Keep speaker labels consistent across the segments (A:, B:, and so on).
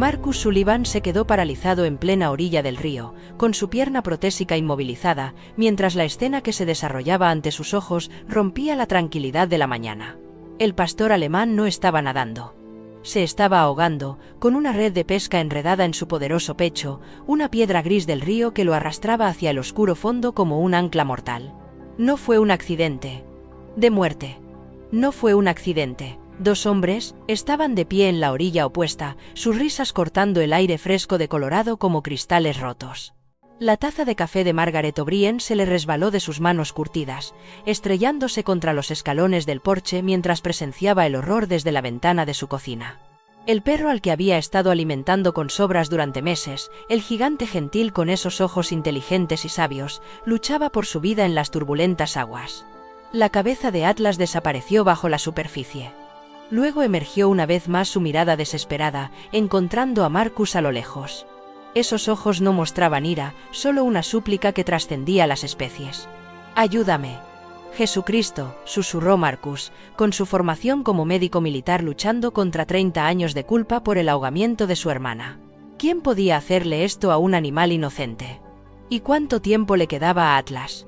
A: Marcus Sullivan se quedó paralizado en plena orilla del río, con su pierna protésica inmovilizada, mientras la escena que se desarrollaba ante sus ojos rompía la tranquilidad de la mañana. El pastor alemán no estaba nadando. Se estaba ahogando, con una red de pesca enredada en su poderoso pecho, una piedra gris del río que lo arrastraba hacia el oscuro fondo como un ancla mortal. No fue un accidente de muerte. No fue un accidente. Dos hombres estaban de pie en la orilla opuesta, sus risas cortando el aire fresco de Colorado como cristales rotos. La taza de café de Margaret O'Brien se le resbaló de sus manos curtidas, estrellándose contra los escalones del porche mientras presenciaba el horror desde la ventana de su cocina. El perro al que había estado alimentando con sobras durante meses, el gigante gentil con esos ojos inteligentes y sabios, luchaba por su vida en las turbulentas aguas. La cabeza de Atlas desapareció bajo la superficie. Luego emergió una vez más su mirada desesperada, encontrando a Marcus a lo lejos. Esos ojos no mostraban ira, solo una súplica que trascendía las especies. «Ayúdame. Jesucristo», susurró Marcus, con su formación como médico militar luchando contra 30 años de culpa por el ahogamiento de su hermana. ¿Quién podía hacerle esto a un animal inocente? ¿Y cuánto tiempo le quedaba a Atlas?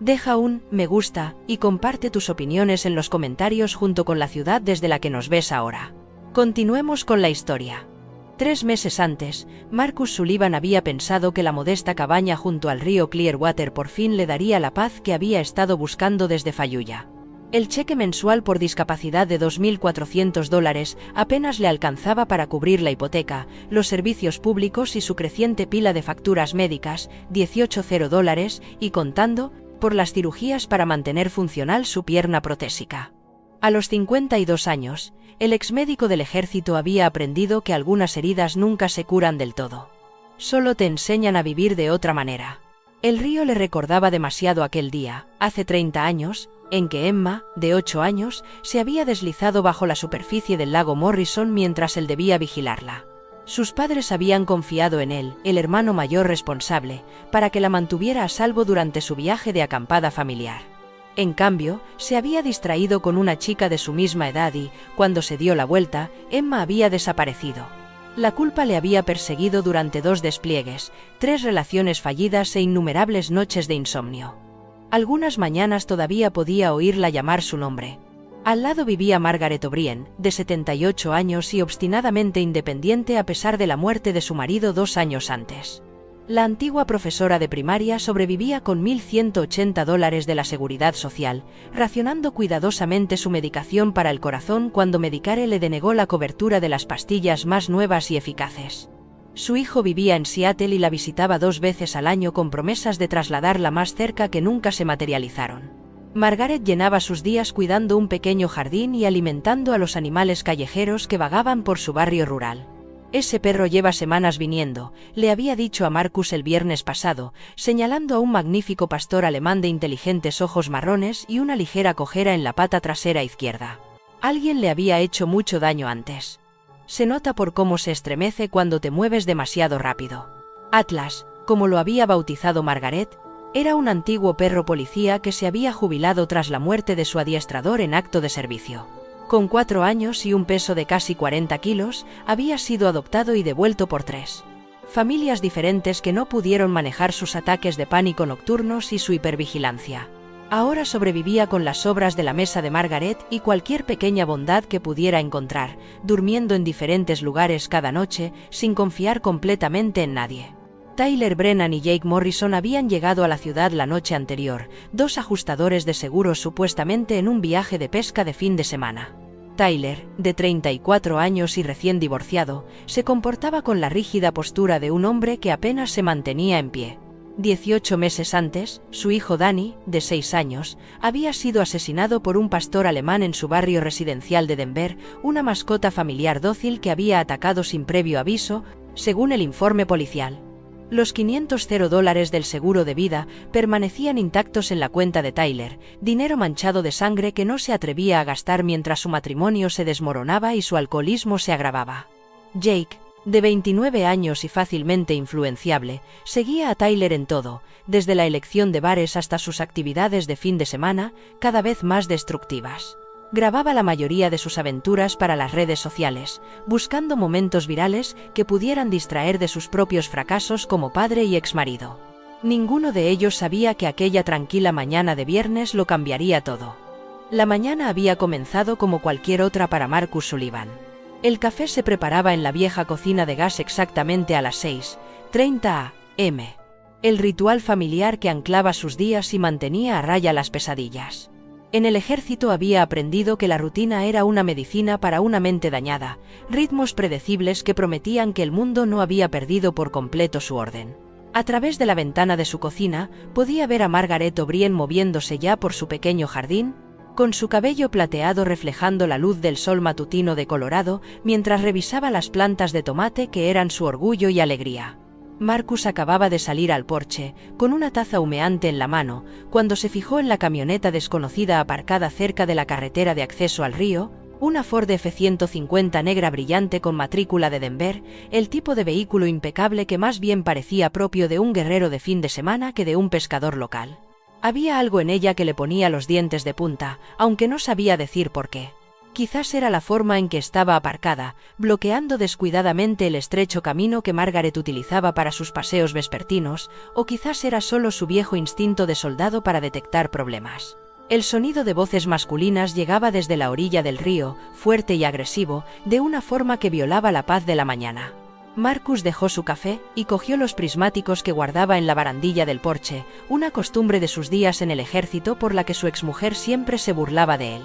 A: Deja un me gusta y comparte tus opiniones en los comentarios junto con la ciudad desde la que nos ves ahora. Continuemos con la historia. 3 meses antes, Marcus Sullivan había pensado que la modesta cabaña junto al río Clearwater por fin le daría la paz que había estado buscando desde Fallujah. El cheque mensual por discapacidad de $2.400 apenas le alcanzaba para cubrir la hipoteca, los servicios públicos y su creciente pila de facturas médicas, $18,000, y contando, por las cirugías para mantener funcional su pierna protésica. A los 52 años, el exmédico del ejército había aprendido que algunas heridas nunca se curan del todo. Solo te enseñan a vivir de otra manera. El río le recordaba demasiado aquel día, hace 30 años, en que Emma, de 8 años, se había deslizado bajo la superficie del lago Morrison mientras él debía vigilarla. Sus padres habían confiado en él, el hermano mayor responsable, para que la mantuviera a salvo durante su viaje de acampada familiar. En cambio, se había distraído con una chica de su misma edad y, cuando se dio la vuelta, Emma había desaparecido. La culpa le había perseguido durante 2 despliegues, 3 relaciones fallidas e innumerables noches de insomnio. Algunas mañanas todavía podía oírla llamar su nombre. Al lado vivía Margaret O'Brien, de 78 años y obstinadamente independiente a pesar de la muerte de su marido 2 años antes. La antigua profesora de primaria sobrevivía con $1.180 de la Seguridad Social, racionando cuidadosamente su medicación para el corazón cuando Medicare le denegó la cobertura de las pastillas más nuevas y eficaces. Su hijo vivía en Seattle y la visitaba 2 veces al año con promesas de trasladarla más cerca que nunca se materializaron. Margaret llenaba sus días cuidando un pequeño jardín y alimentando a los animales callejeros que vagaban por su barrio rural. «Ese perro lleva semanas viniendo», le había dicho a Marcus el viernes pasado, señalando a un magnífico pastor alemán de inteligentes ojos marrones y una ligera cojera en la pata trasera izquierda. Alguien le había hecho mucho daño antes. Se nota por cómo se estremece cuando te mueves demasiado rápido. Atlas, como lo había bautizado Margaret, era un antiguo perro policía que se había jubilado tras la muerte de su adiestrador en acto de servicio. Con 4 años y un peso de casi 40 kilos, había sido adoptado y devuelto por 3 familias diferentes que no pudieron manejar sus ataques de pánico nocturnos y su hipervigilancia. Ahora sobrevivía con las sobras de la mesa de Margaret y cualquier pequeña bondad que pudiera encontrar, durmiendo en diferentes lugares cada noche, sin confiar completamente en nadie. Tyler Brennan y Jake Morrison habían llegado a la ciudad la noche anterior, 2 ajustadores de seguros supuestamente en un viaje de pesca de fin de semana. Tyler, de 34 años y recién divorciado, se comportaba con la rígida postura de un hombre que apenas se mantenía en pie. 18 meses antes, su hijo Danny, de 6 años, había sido asesinado por un pastor alemán en su barrio residencial de Denver, una mascota familiar dócil que había atacado sin previo aviso, según el informe policial. Los $500 del seguro de vida permanecían intactos en la cuenta de Tyler, dinero manchado de sangre que no se atrevía a gastar mientras su matrimonio se desmoronaba y su alcoholismo se agravaba. Jake, de 29 años y fácilmente influenciable, seguía a Tyler en todo, desde la elección de bares hasta sus actividades de fin de semana, cada vez más destructivas. Grababa la mayoría de sus aventuras para las redes sociales, buscando momentos virales que pudieran distraer de sus propios fracasos como padre y exmarido. Ninguno de ellos sabía que aquella tranquila mañana de viernes lo cambiaría todo. La mañana había comenzado como cualquier otra para Marcus Sullivan. El café se preparaba en la vieja cocina de gas exactamente a las 6:30 am. El ritual familiar que anclaba sus días y mantenía a raya las pesadillas. En el ejército había aprendido que la rutina era una medicina para una mente dañada, ritmos predecibles que prometían que el mundo no había perdido por completo su orden. A través de la ventana de su cocina, podía ver a Margaret O'Brien moviéndose ya por su pequeño jardín, con su cabello plateado reflejando la luz del sol matutino de Colorado, mientras revisaba las plantas de tomate que eran su orgullo y alegría. Marcus acababa de salir al porche, con una taza humeante en la mano, cuando se fijó en la camioneta desconocida aparcada cerca de la carretera de acceso al río, una Ford F-150 negra brillante con matrícula de Denver, el tipo de vehículo impecable que más bien parecía propio de un guerrero de fin de semana que de un pescador local. Había algo en ella que le ponía los dientes de punta, aunque no sabía decir por qué. Quizás era la forma en que estaba aparcada, bloqueando descuidadamente el estrecho camino que Margaret utilizaba para sus paseos vespertinos, o quizás era solo su viejo instinto de soldado para detectar problemas. El sonido de voces masculinas llegaba desde la orilla del río, fuerte y agresivo, de una forma que violaba la paz de la mañana. Marcus dejó su café y cogió los prismáticos que guardaba en la barandilla del porche, una costumbre de sus días en el ejército por la que su exmujer siempre se burlaba de él.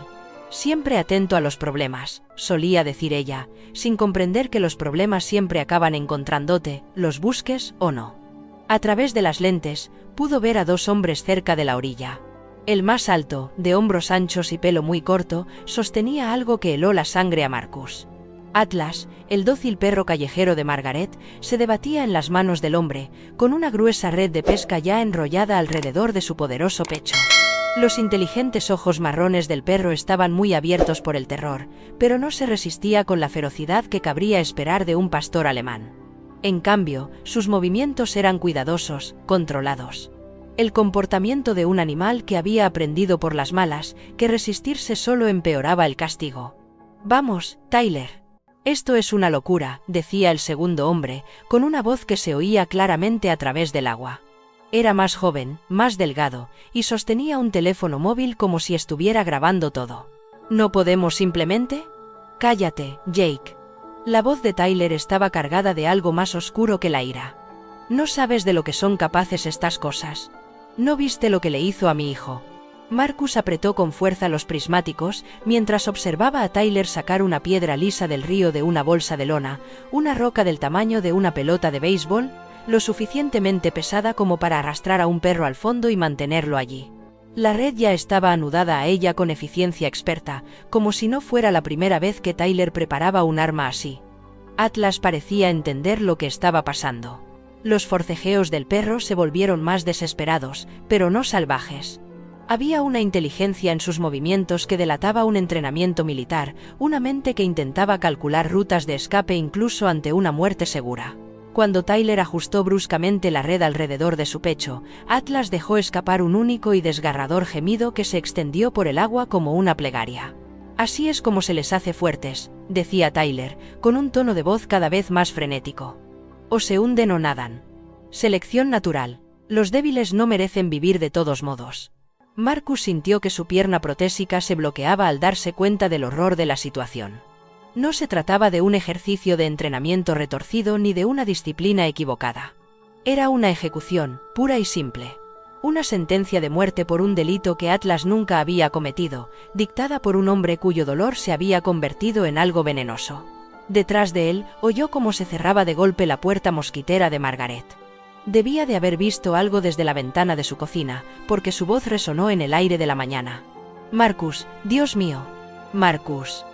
A: Siempre atento a los problemas, solía decir ella, sin comprender que los problemas siempre acaban encontrándote, los busques o no. A través de las lentes, pudo ver a dos hombres cerca de la orilla. El más alto, de hombros anchos y pelo muy corto, sostenía algo que heló la sangre a Marcus. Atlas, el dócil perro callejero de Margaret, se debatía en las manos del hombre, con una gruesa red de pesca ya enrollada alrededor de su poderoso pecho. Los inteligentes ojos marrones del perro estaban muy abiertos por el terror, pero no se resistía con la ferocidad que cabría esperar de un pastor alemán. En cambio, sus movimientos eran cuidadosos, controlados. El comportamiento de un animal que había aprendido por las malas que resistirse solo empeoraba el castigo. «Vamos, Tyler. Esto es una locura», decía el segundo hombre, con una voz que se oía claramente a través del agua. Era más joven, más delgado, y sostenía un teléfono móvil como si estuviera grabando todo. «¿No podemos simplemente?» «Cállate, Jake». La voz de Tyler estaba cargada de algo más oscuro que la ira. «No sabes de lo que son capaces estas cosas. ¿No viste lo que le hizo a mi hijo?» Marcus apretó con fuerza los prismáticos mientras observaba a Tyler sacar una piedra lisa del río de una bolsa de lona, una roca del tamaño de una pelota de béisbol, lo suficientemente pesada como para arrastrar a un perro al fondo y mantenerlo allí. La red ya estaba anudada a ella con eficiencia experta, como si no fuera la primera vez que Tyler preparaba un arma así. Atlas parecía entender lo que estaba pasando. Los forcejeos del perro se volvieron más desesperados, pero no salvajes. Había una inteligencia en sus movimientos que delataba un entrenamiento militar, una mente que intentaba calcular rutas de escape incluso ante una muerte segura. Cuando Tyler ajustó bruscamente la red alrededor de su pecho, Atlas dejó escapar un único y desgarrador gemido que se extendió por el agua como una plegaria. «Así es como se les hace fuertes», decía Tyler, con un tono de voz cada vez más frenético. «O se hunden o nadan. Selección natural. Los débiles no merecen vivir de todos modos». Marcus sintió que su pierna protésica se bloqueaba al darse cuenta del horror de la situación. No se trataba de un ejercicio de entrenamiento retorcido ni de una disciplina equivocada. Era una ejecución, pura y simple. Una sentencia de muerte por un delito que Atlas nunca había cometido, dictada por un hombre cuyo dolor se había convertido en algo venenoso. Detrás de él, oyó cómo se cerraba de golpe la puerta mosquitera de Margaret. Debía de haber visto algo desde la ventana de su cocina, porque su voz resonó en el aire de la mañana. «Marcus, Dios mío. Marcus.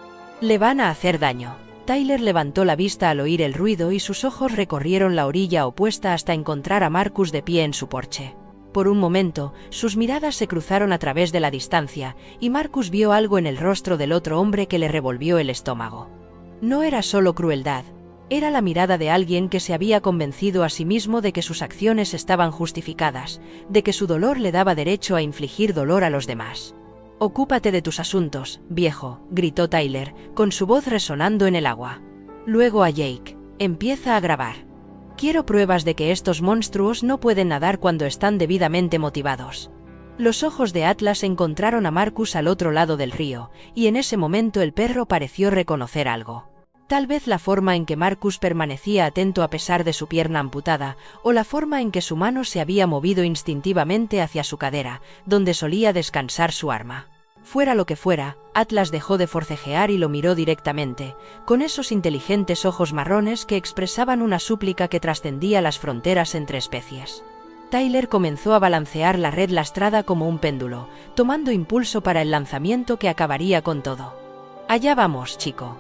A: Le van a hacer daño». Tyler levantó la vista al oír el ruido y sus ojos recorrieron la orilla opuesta hasta encontrar a Marcus de pie en su porche. Por un momento, sus miradas se cruzaron a través de la distancia, y Marcus vio algo en el rostro del otro hombre que le revolvió el estómago. No era solo crueldad. Era la mirada de alguien que se había convencido a sí mismo de que sus acciones estaban justificadas, de que su dolor le daba derecho a infligir dolor a los demás. Ocúpate de tus asuntos, viejo, gritó Tyler, con su voz resonando en el agua. Luego a Jake, empieza a grabar. Quiero pruebas de que estos monstruos no pueden nadar cuando están debidamente motivados. Los ojos de Atlas encontraron a Marcus al otro lado del río, y en ese momento el perro pareció reconocer algo. Tal vez la forma en que Marcus permanecía atento a pesar de su pierna amputada, o la forma en que su mano se había movido instintivamente hacia su cadera, donde solía descansar su arma. Fuera lo que fuera, Atlas dejó de forcejear y lo miró directamente, con esos inteligentes ojos marrones que expresaban una súplica que trascendía las fronteras entre especies. Tyler comenzó a balancear la red lastrada como un péndulo, tomando impulso para el lanzamiento que acabaría con todo. «Allá vamos, chico».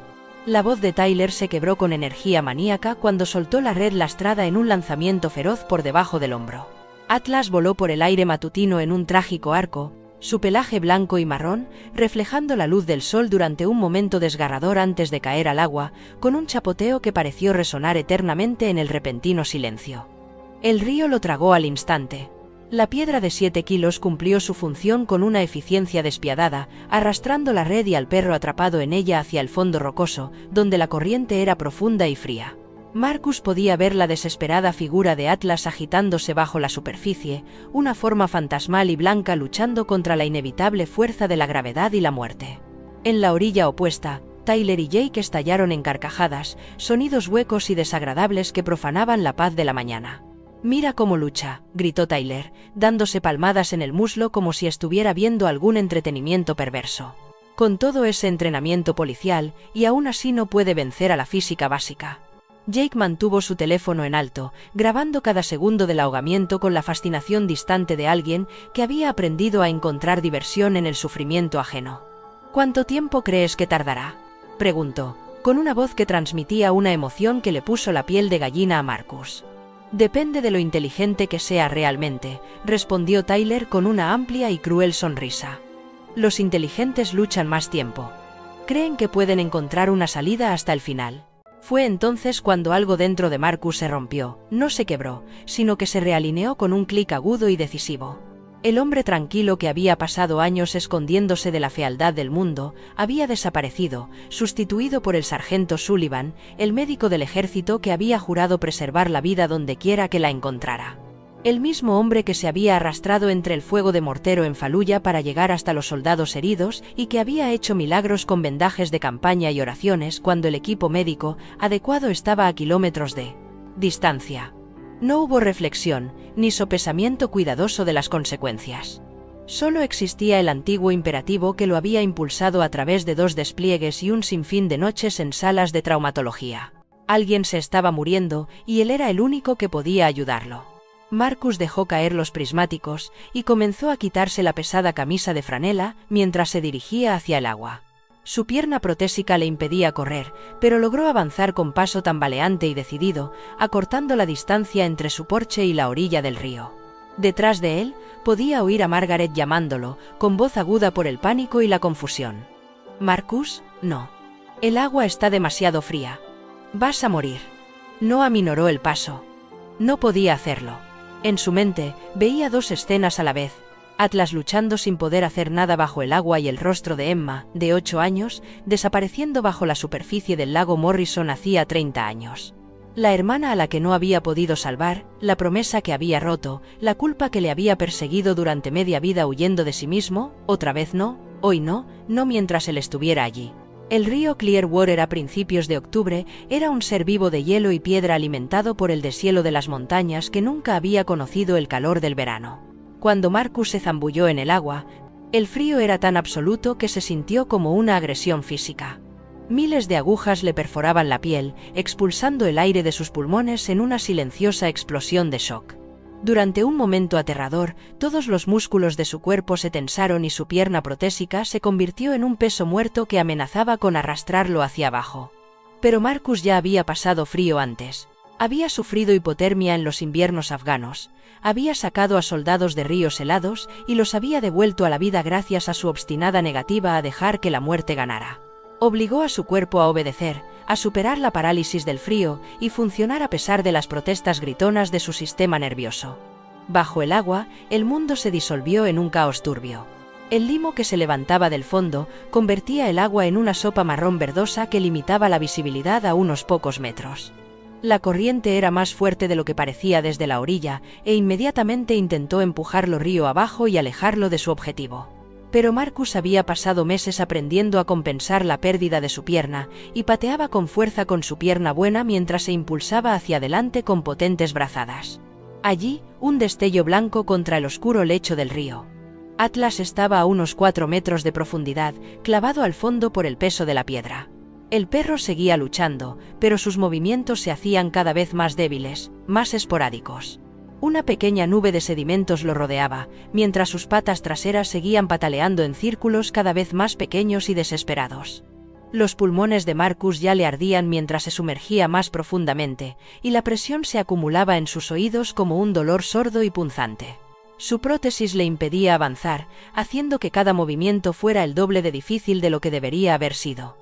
A: La voz de Tyler se quebró con energía maníaca cuando soltó la red lastrada en un lanzamiento feroz por debajo del hombro. Atlas voló por el aire matutino en un trágico arco, su pelaje blanco y marrón, reflejando la luz del sol durante un momento desgarrador antes de caer al agua, con un chapoteo que pareció resonar eternamente en el repentino silencio. El río lo tragó al instante. La piedra de 7 kilos cumplió su función con una eficiencia despiadada, arrastrando la red y al perro atrapado en ella hacia el fondo rocoso, donde la corriente era profunda y fría. Marcus podía ver la desesperada figura de Atlas agitándose bajo la superficie, una forma fantasmal y blanca luchando contra la inevitable fuerza de la gravedad y la muerte. En la orilla opuesta, Tyler y Jake estallaron en carcajadas, sonidos huecos y desagradables que profanaban la paz de la mañana. «Mira cómo lucha», gritó Tyler, dándose palmadas en el muslo como si estuviera viendo algún entretenimiento perverso. Con todo ese entrenamiento policial, y aún así no puede vencer a la física básica. Jake mantuvo su teléfono en alto, grabando cada segundo del ahogamiento con la fascinación distante de alguien que había aprendido a encontrar diversión en el sufrimiento ajeno. «¿Cuánto tiempo crees que tardará?», preguntó, con una voz que transmitía una emoción que le puso la piel de gallina a Marcus. «Depende de lo inteligente que sea realmente», respondió Tyler con una amplia y cruel sonrisa. «Los inteligentes luchan más tiempo. Creen que pueden encontrar una salida hasta el final». Fue entonces cuando algo dentro de Marcus se rompió, no se quebró, sino que se realineó con un clic agudo y decisivo. El hombre tranquilo que había pasado años escondiéndose de la fealdad del mundo, había desaparecido, sustituido por el sargento Sullivan, el médico del ejército que había jurado preservar la vida dondequiera que la encontrara. El mismo hombre que se había arrastrado entre el fuego de mortero en Faluya para llegar hasta los soldados heridos y que había hecho milagros con vendajes de campaña y oraciones cuando el equipo médico adecuado estaba a kilómetros de distancia. No hubo reflexión, ni sopesamiento cuidadoso de las consecuencias. Solo existía el antiguo imperativo que lo había impulsado a través de 2 despliegues y un sinfín de noches en salas de traumatología. Alguien se estaba muriendo, y él era el único que podía ayudarlo. Marcus dejó caer los prismáticos, y comenzó a quitarse la pesada camisa de franela mientras se dirigía hacia el agua. Su pierna protésica le impedía correr, pero logró avanzar con paso tambaleante y decidido, acortando la distancia entre su porche y la orilla del río. Detrás de él, podía oír a Margaret llamándolo, con voz aguda por el pánico y la confusión. «Marcus, no. El agua está demasiado fría. Vas a morir». No aminoró el paso. No podía hacerlo. En su mente, veía 2 escenas a la vez. Atlas luchando sin poder hacer nada bajo el agua y el rostro de Emma, de 8 años, desapareciendo bajo la superficie del lago Morrison hacía 30 años. La hermana a la que no había podido salvar, la promesa que había roto, la culpa que le había perseguido durante media vida huyendo de sí mismo, otra vez no, hoy no, no mientras él estuviera allí. El río Clearwater a principios de octubre era un ser vivo de hielo y piedra alimentado por el deshielo de las montañas que nunca había conocido el calor del verano. Cuando Marcus se zambulló en el agua, el frío era tan absoluto que se sintió como una agresión física. Miles de agujas le perforaban la piel, expulsando el aire de sus pulmones en una silenciosa explosión de shock. Durante un momento aterrador, todos los músculos de su cuerpo se tensaron y su pierna protésica se convirtió en un peso muerto que amenazaba con arrastrarlo hacia abajo. Pero Marcus ya había pasado frío antes. Había sufrido hipotermia en los inviernos afganos, había sacado a soldados de ríos helados y los había devuelto a la vida gracias a su obstinada negativa a dejar que la muerte ganara. Obligó a su cuerpo a obedecer, a superar la parálisis del frío y funcionar a pesar de las protestas gritonas de su sistema nervioso. Bajo el agua, el mundo se disolvió en un caos turbio. El limo que se levantaba del fondo convertía el agua en una sopa marrón verdosa que limitaba la visibilidad a unos pocos metros. La corriente era más fuerte de lo que parecía desde la orilla, e inmediatamente intentó empujarlo río abajo y alejarlo de su objetivo. Pero Marcus había pasado meses aprendiendo a compensar la pérdida de su pierna, y pateaba con fuerza con su pierna buena mientras se impulsaba hacia adelante con potentes brazadas. Allí, un destello blanco contra el oscuro lecho del río. Atlas estaba a unos 4 metros de profundidad, clavado al fondo por el peso de la piedra. El perro seguía luchando, pero sus movimientos se hacían cada vez más débiles, más esporádicos. Una pequeña nube de sedimentos lo rodeaba, mientras sus patas traseras seguían pataleando en círculos cada vez más pequeños y desesperados. Los pulmones de Marcus ya le ardían mientras se sumergía más profundamente, y la presión se acumulaba en sus oídos como un dolor sordo y punzante. Su prótesis le impedía avanzar, haciendo que cada movimiento fuera el doble de difícil de lo que debería haber sido.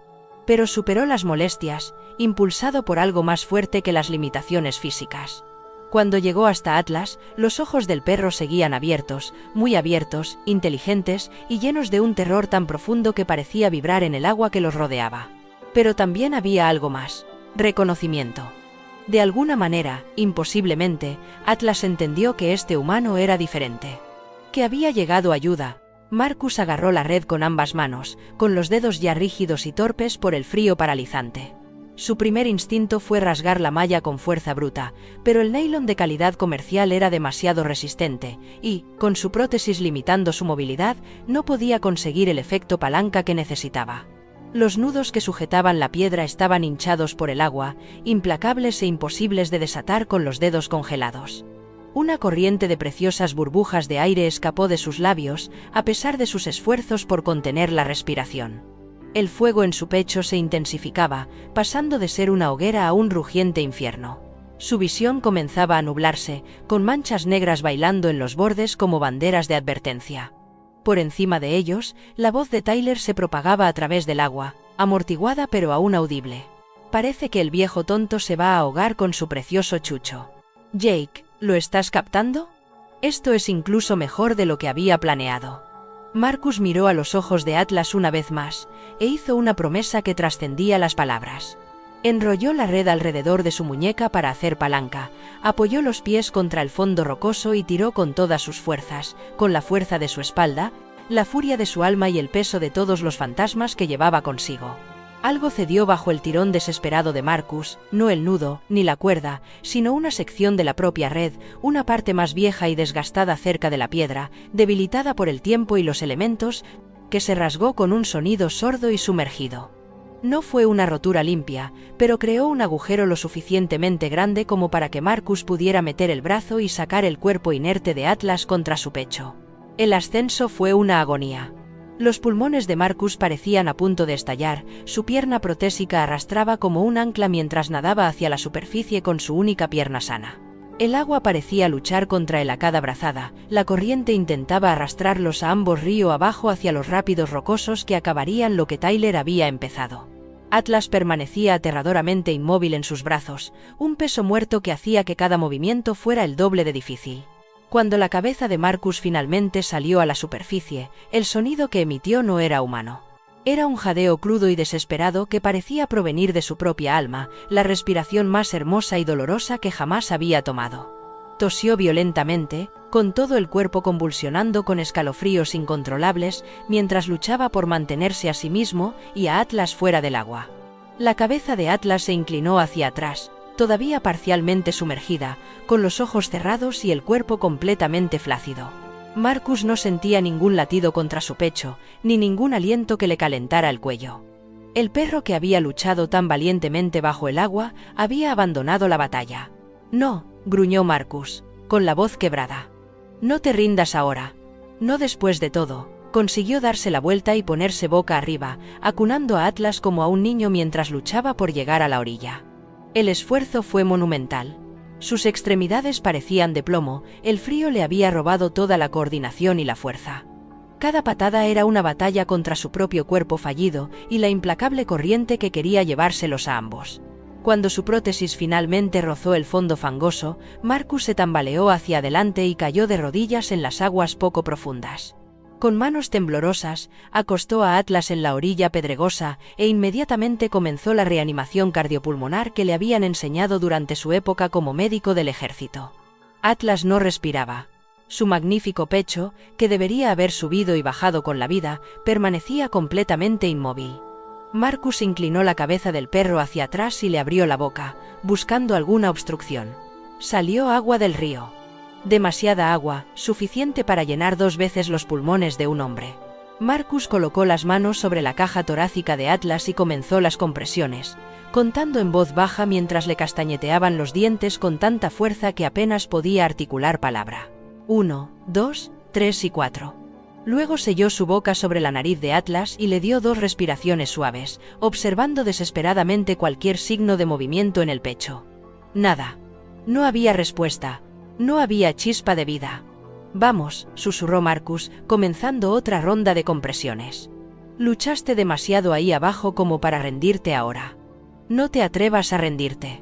A: Pero superó las molestias, impulsado por algo más fuerte que las limitaciones físicas. Cuando llegó hasta Atlas, los ojos del perro seguían abiertos, muy abiertos, inteligentes y llenos de un terror tan profundo que parecía vibrar en el agua que los rodeaba. Pero también había algo más: reconocimiento. De alguna manera, imposiblemente, Atlas entendió que este humano era diferente. Que había llegado ayuda. Marcus agarró la red con ambas manos, con los dedos ya rígidos y torpes por el frío paralizante. Su primer instinto fue rasgar la malla con fuerza bruta, pero el nylon de calidad comercial era demasiado resistente, y, con su prótesis limitando su movilidad, no podía conseguir el efecto palanca que necesitaba. Los nudos que sujetaban la piedra estaban hinchados por el agua, implacables e imposibles de desatar con los dedos congelados. Una corriente de preciosas burbujas de aire escapó de sus labios, a pesar de sus esfuerzos por contener la respiración. El fuego en su pecho se intensificaba, pasando de ser una hoguera a un rugiente infierno. Su visión comenzaba a nublarse, con manchas negras bailando en los bordes como banderas de advertencia. Por encima de ellos, la voz de Tyler se propagaba a través del agua, amortiguada pero aún audible. Parece que el viejo tonto se va a ahogar con su precioso chucho. Jake, ¿lo estás captando? Esto es incluso mejor de lo que había planeado. Marcus miró a los ojos de Atlas una vez más, e hizo una promesa que trascendía las palabras. Enrolló la red alrededor de su muñeca para hacer palanca, apoyó los pies contra el fondo rocoso y tiró con todas sus fuerzas, con la fuerza de su espalda, la furia de su alma y el peso de todos los fantasmas que llevaba consigo. Algo cedió bajo el tirón desesperado de Marcus, no el nudo, ni la cuerda, sino una sección de la propia red, una parte más vieja y desgastada cerca de la piedra, debilitada por el tiempo y los elementos, que se rasgó con un sonido sordo y sumergido. No fue una rotura limpia, pero creó un agujero lo suficientemente grande como para que Marcus pudiera meter el brazo y sacar el cuerpo inerte de Atlas contra su pecho. El ascenso fue una agonía. Los pulmones de Marcus parecían a punto de estallar, su pierna protésica arrastraba como un ancla mientras nadaba hacia la superficie con su única pierna sana. El agua parecía luchar contra él a cada brazada, la corriente intentaba arrastrarlos a ambos río abajo hacia los rápidos rocosos que acabarían lo que Tyler había empezado. Atlas permanecía aterradoramente inmóvil en sus brazos, un peso muerto que hacía que cada movimiento fuera el doble de difícil. Cuando la cabeza de Marcus finalmente salió a la superficie, el sonido que emitió no era humano. Era un jadeo crudo y desesperado que parecía provenir de su propia alma, la respiración más hermosa y dolorosa que jamás había tomado. Tosió violentamente, con todo el cuerpo convulsionando con escalofríos incontrolables, mientras luchaba por mantenerse a sí mismo y a Atlas fuera del agua. La cabeza de Atlas se inclinó hacia atrás, todavía parcialmente sumergida, con los ojos cerrados y el cuerpo completamente flácido. Marcus no sentía ningún latido contra su pecho, ni ningún aliento que le calentara el cuello. El perro que había luchado tan valientemente bajo el agua había abandonado la batalla. «No», gruñó Marcus, con la voz quebrada. «No te rindas ahora. No después de todo». Consiguió darse la vuelta y ponerse boca arriba, acunando a Atlas como a un niño mientras luchaba por llegar a la orilla. El esfuerzo fue monumental. Sus extremidades parecían de plomo, el frío le había robado toda la coordinación y la fuerza. Cada patada era una batalla contra su propio cuerpo fallido y la implacable corriente que quería llevárselos a ambos. Cuando su prótesis finalmente rozó el fondo fangoso, Marcus se tambaleó hacia adelante y cayó de rodillas en las aguas poco profundas. Con manos temblorosas, acostó a Atlas en la orilla pedregosa e inmediatamente comenzó la reanimación cardiopulmonar que le habían enseñado durante su época como médico del ejército. Atlas no respiraba. Su magnífico pecho, que debería haber subido y bajado con la vida, permanecía completamente inmóvil. Marcus inclinó la cabeza del perro hacia atrás y le abrió la boca, buscando alguna obstrucción. Salió agua del río. Demasiada agua, suficiente para llenar 2 veces los pulmones de un hombre. Marcus colocó las manos sobre la caja torácica de Atlas y comenzó las compresiones, contando en voz baja mientras le castañeteaban los dientes con tanta fuerza que apenas podía articular palabra. 1, 2, 3 y 4. Luego selló su boca sobre la nariz de Atlas y le dio 2 respiraciones suaves, observando desesperadamente cualquier signo de movimiento en el pecho. Nada. No había respuesta. No había chispa de vida. Vamos, susurró Marcus, comenzando otra ronda de compresiones. Luchaste demasiado ahí abajo como para rendirte ahora. No te atrevas a rendirte.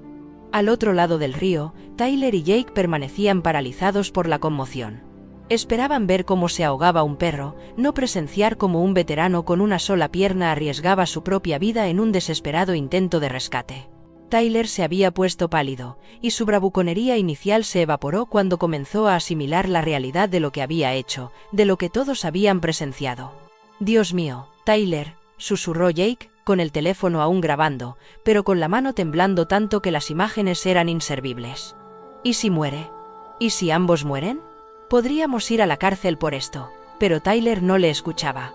A: Al otro lado del río, Tyler y Jake permanecían paralizados por la conmoción. Esperaban ver cómo se ahogaba un perro, no presenciar cómo un veterano con una sola pierna arriesgaba su propia vida en un desesperado intento de rescate. Tyler se había puesto pálido, y su bravuconería inicial se evaporó cuando comenzó a asimilar la realidad de lo que había hecho, de lo que todos habían presenciado. «Dios mío, Tyler», susurró Jake, con el teléfono aún grabando, pero con la mano temblando tanto que las imágenes eran inservibles. «¿Y si muere? ¿Y si ambos mueren? Podríamos ir a la cárcel por esto», pero Tyler no le escuchaba.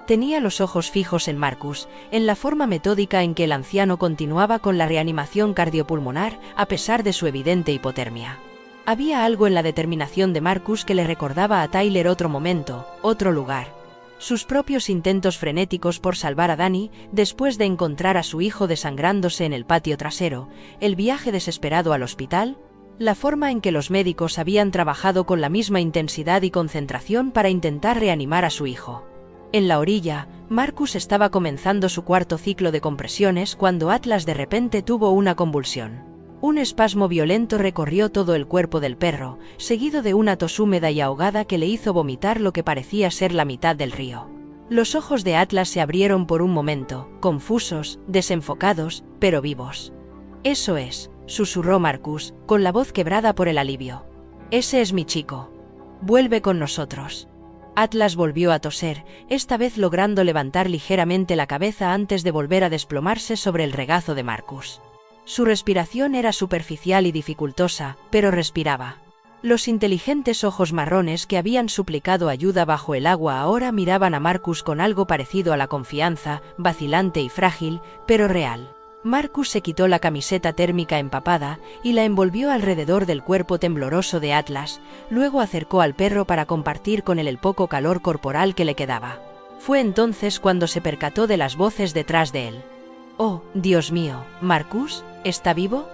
A: Tenía los ojos fijos en Marcus, en la forma metódica en que el anciano continuaba con la reanimación cardiopulmonar a pesar de su evidente hipotermia. Había algo en la determinación de Marcus que le recordaba a Tyler otro momento, otro lugar. Sus propios intentos frenéticos por salvar a Danny, después de encontrar a su hijo desangrándose en el patio trasero, el viaje desesperado al hospital, la forma en que los médicos habían trabajado con la misma intensidad y concentración para intentar reanimar a su hijo. En la orilla, Marcus estaba comenzando su 4º ciclo de compresiones cuando Atlas de repente tuvo una convulsión. Un espasmo violento recorrió todo el cuerpo del perro, seguido de una tos húmeda y ahogada que le hizo vomitar lo que parecía ser la mitad del río. Los ojos de Atlas se abrieron por un momento, confusos, desenfocados, pero vivos. «Eso es», susurró Marcus, con la voz quebrada por el alivio. «Ese es mi chico. Vuelve con nosotros». Atlas volvió a toser, esta vez logrando levantar ligeramente la cabeza antes de volver a desplomarse sobre el regazo de Marcus. Su respiración era superficial y dificultosa, pero respiraba. Los inteligentes ojos marrones que habían suplicado ayuda bajo el agua ahora miraban a Marcus con algo parecido a la confianza, vacilante y frágil, pero real. Marcus se quitó la camiseta térmica empapada y la envolvió alrededor del cuerpo tembloroso de Atlas, luego acercó al perro para compartir con él el poco calor corporal que le quedaba. Fue entonces cuando se percató de las voces detrás de él. «Oh, Dios mío, Marcus, ¿está vivo?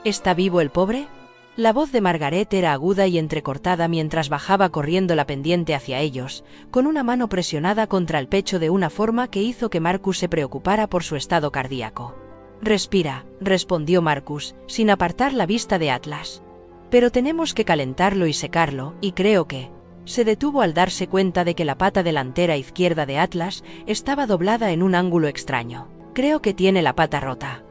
A: ¿Está vivo el pobre?». La voz de Margaret era aguda y entrecortada mientras bajaba corriendo la pendiente hacia ellos, con una mano presionada contra el pecho de una forma que hizo que Marcus se preocupara por su estado cardíaco. «Respira», respondió Marcus, sin apartar la vista de Atlas. «Pero tenemos que calentarlo y secarlo, y creo que…». Se detuvo al darse cuenta de que la pata delantera izquierda de Atlas estaba doblada en un ángulo extraño. «Creo que tiene la pata rota».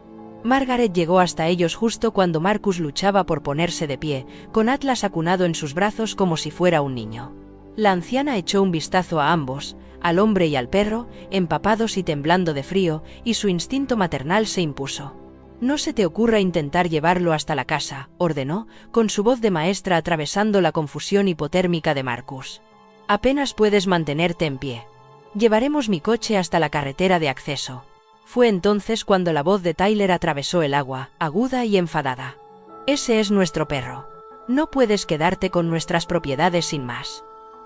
A: Margaret llegó hasta ellos justo cuando Marcus luchaba por ponerse de pie, con Atlas acunado en sus brazos como si fuera un niño. La anciana echó un vistazo a ambos, al hombre y al perro, empapados y temblando de frío, y su instinto maternal se impuso. «No se te ocurra intentar llevarlo hasta la casa», ordenó, con su voz de maestra atravesando la confusión hipotérmica de Marcus. «Apenas puedes mantenerte en pie. Llevaremos mi coche hasta la carretera de acceso». Fue entonces cuando la voz de Tyler atravesó el agua, aguda y enfadada. «Ese es nuestro perro. No puedes quedarte con nuestras propiedades sin más».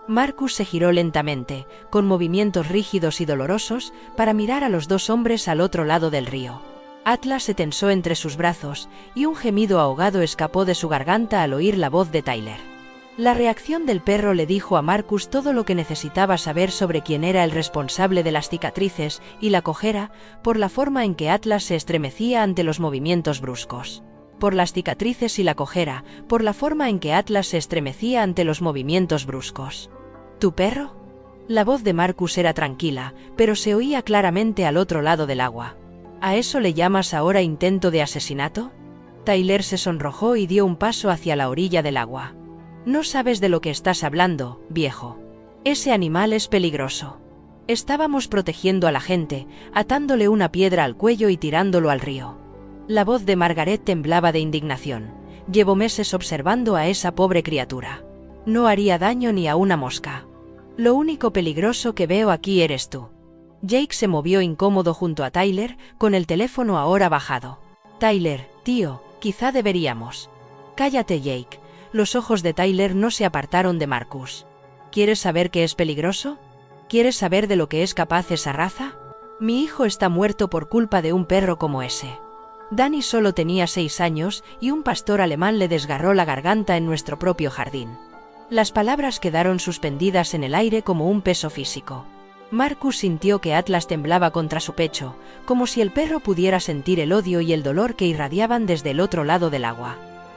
A: Marcus se giró lentamente, con movimientos rígidos y dolorosos, para mirar a los 2 hombres al otro lado del río. Atlas se tensó entre sus brazos, y un gemido ahogado escapó de su garganta al oír la voz de Tyler. La reacción del perro le dijo a Marcus todo lo que necesitaba saber sobre quién era el responsable de las cicatrices y la cojera, por la forma en que Atlas se estremecía ante los movimientos bruscos. Por las cicatrices y la cojera, por la forma en que Atlas se estremecía ante los movimientos bruscos. «¿Tu perro?». La voz de Marcus era tranquila, pero se oía claramente al otro lado del agua. ¿A eso le llamas ahora intento de asesinato? Tyler se sonrojó y dio un paso hacia la orilla del agua. No sabes de lo que estás hablando, viejo. Ese animal es peligroso. Estábamos protegiendo a la gente, atándole una piedra al cuello y tirándolo al río. La voz de Margaret temblaba de indignación. Llevo meses observando a esa pobre criatura. No haría daño ni a una mosca. Lo único peligroso que veo aquí eres tú. Jake se movió incómodo junto a Tyler, con el teléfono ahora bajado. Tyler, tío, quizá deberíamos. Cállate, Jake. Los ojos de Tyler no se apartaron de Marcus. ¿Quieres saber qué es peligroso? ¿Quieres saber de lo que es capaz esa raza? Mi hijo está muerto por culpa de un perro como ese. Danny solo tenía 6 años y un pastor alemán le desgarró la garganta en nuestro propio jardín. Las palabras quedaron suspendidas en el aire como un peso físico. Marcus sintió que Atlas temblaba contra su pecho, como si el perro pudiera sentir el odio y el dolor que irradiaban desde el otro lado del agua.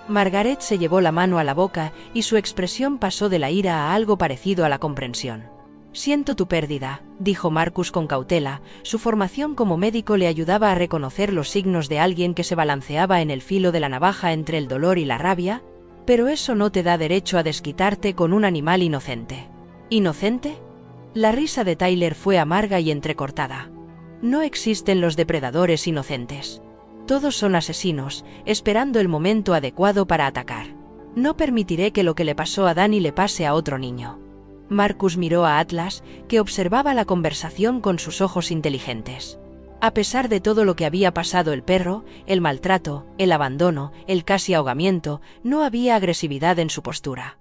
A: Margaret se llevó la mano a la boca y su expresión pasó de la ira a algo parecido a la comprensión. Siento tu pérdida, dijo Marcus con cautela. Su formación como médico le ayudaba a reconocer los signos de alguien que se balanceaba en el filo de la navaja entre el dolor y la rabia, pero eso no te da derecho a desquitarte con un animal inocente. ¿Inocente? La risa de Tyler fue amarga y entrecortada. No existen los depredadores inocentes. Todos son asesinos, esperando el momento adecuado para atacar. No permitiré que lo que le pasó a Danny le pase a otro niño. Marcus miró a Atlas, que observaba la conversación con sus ojos inteligentes. A pesar de todo lo que había pasado el perro, el maltrato, el abandono, el casi ahogamiento, no había agresividad en su postura.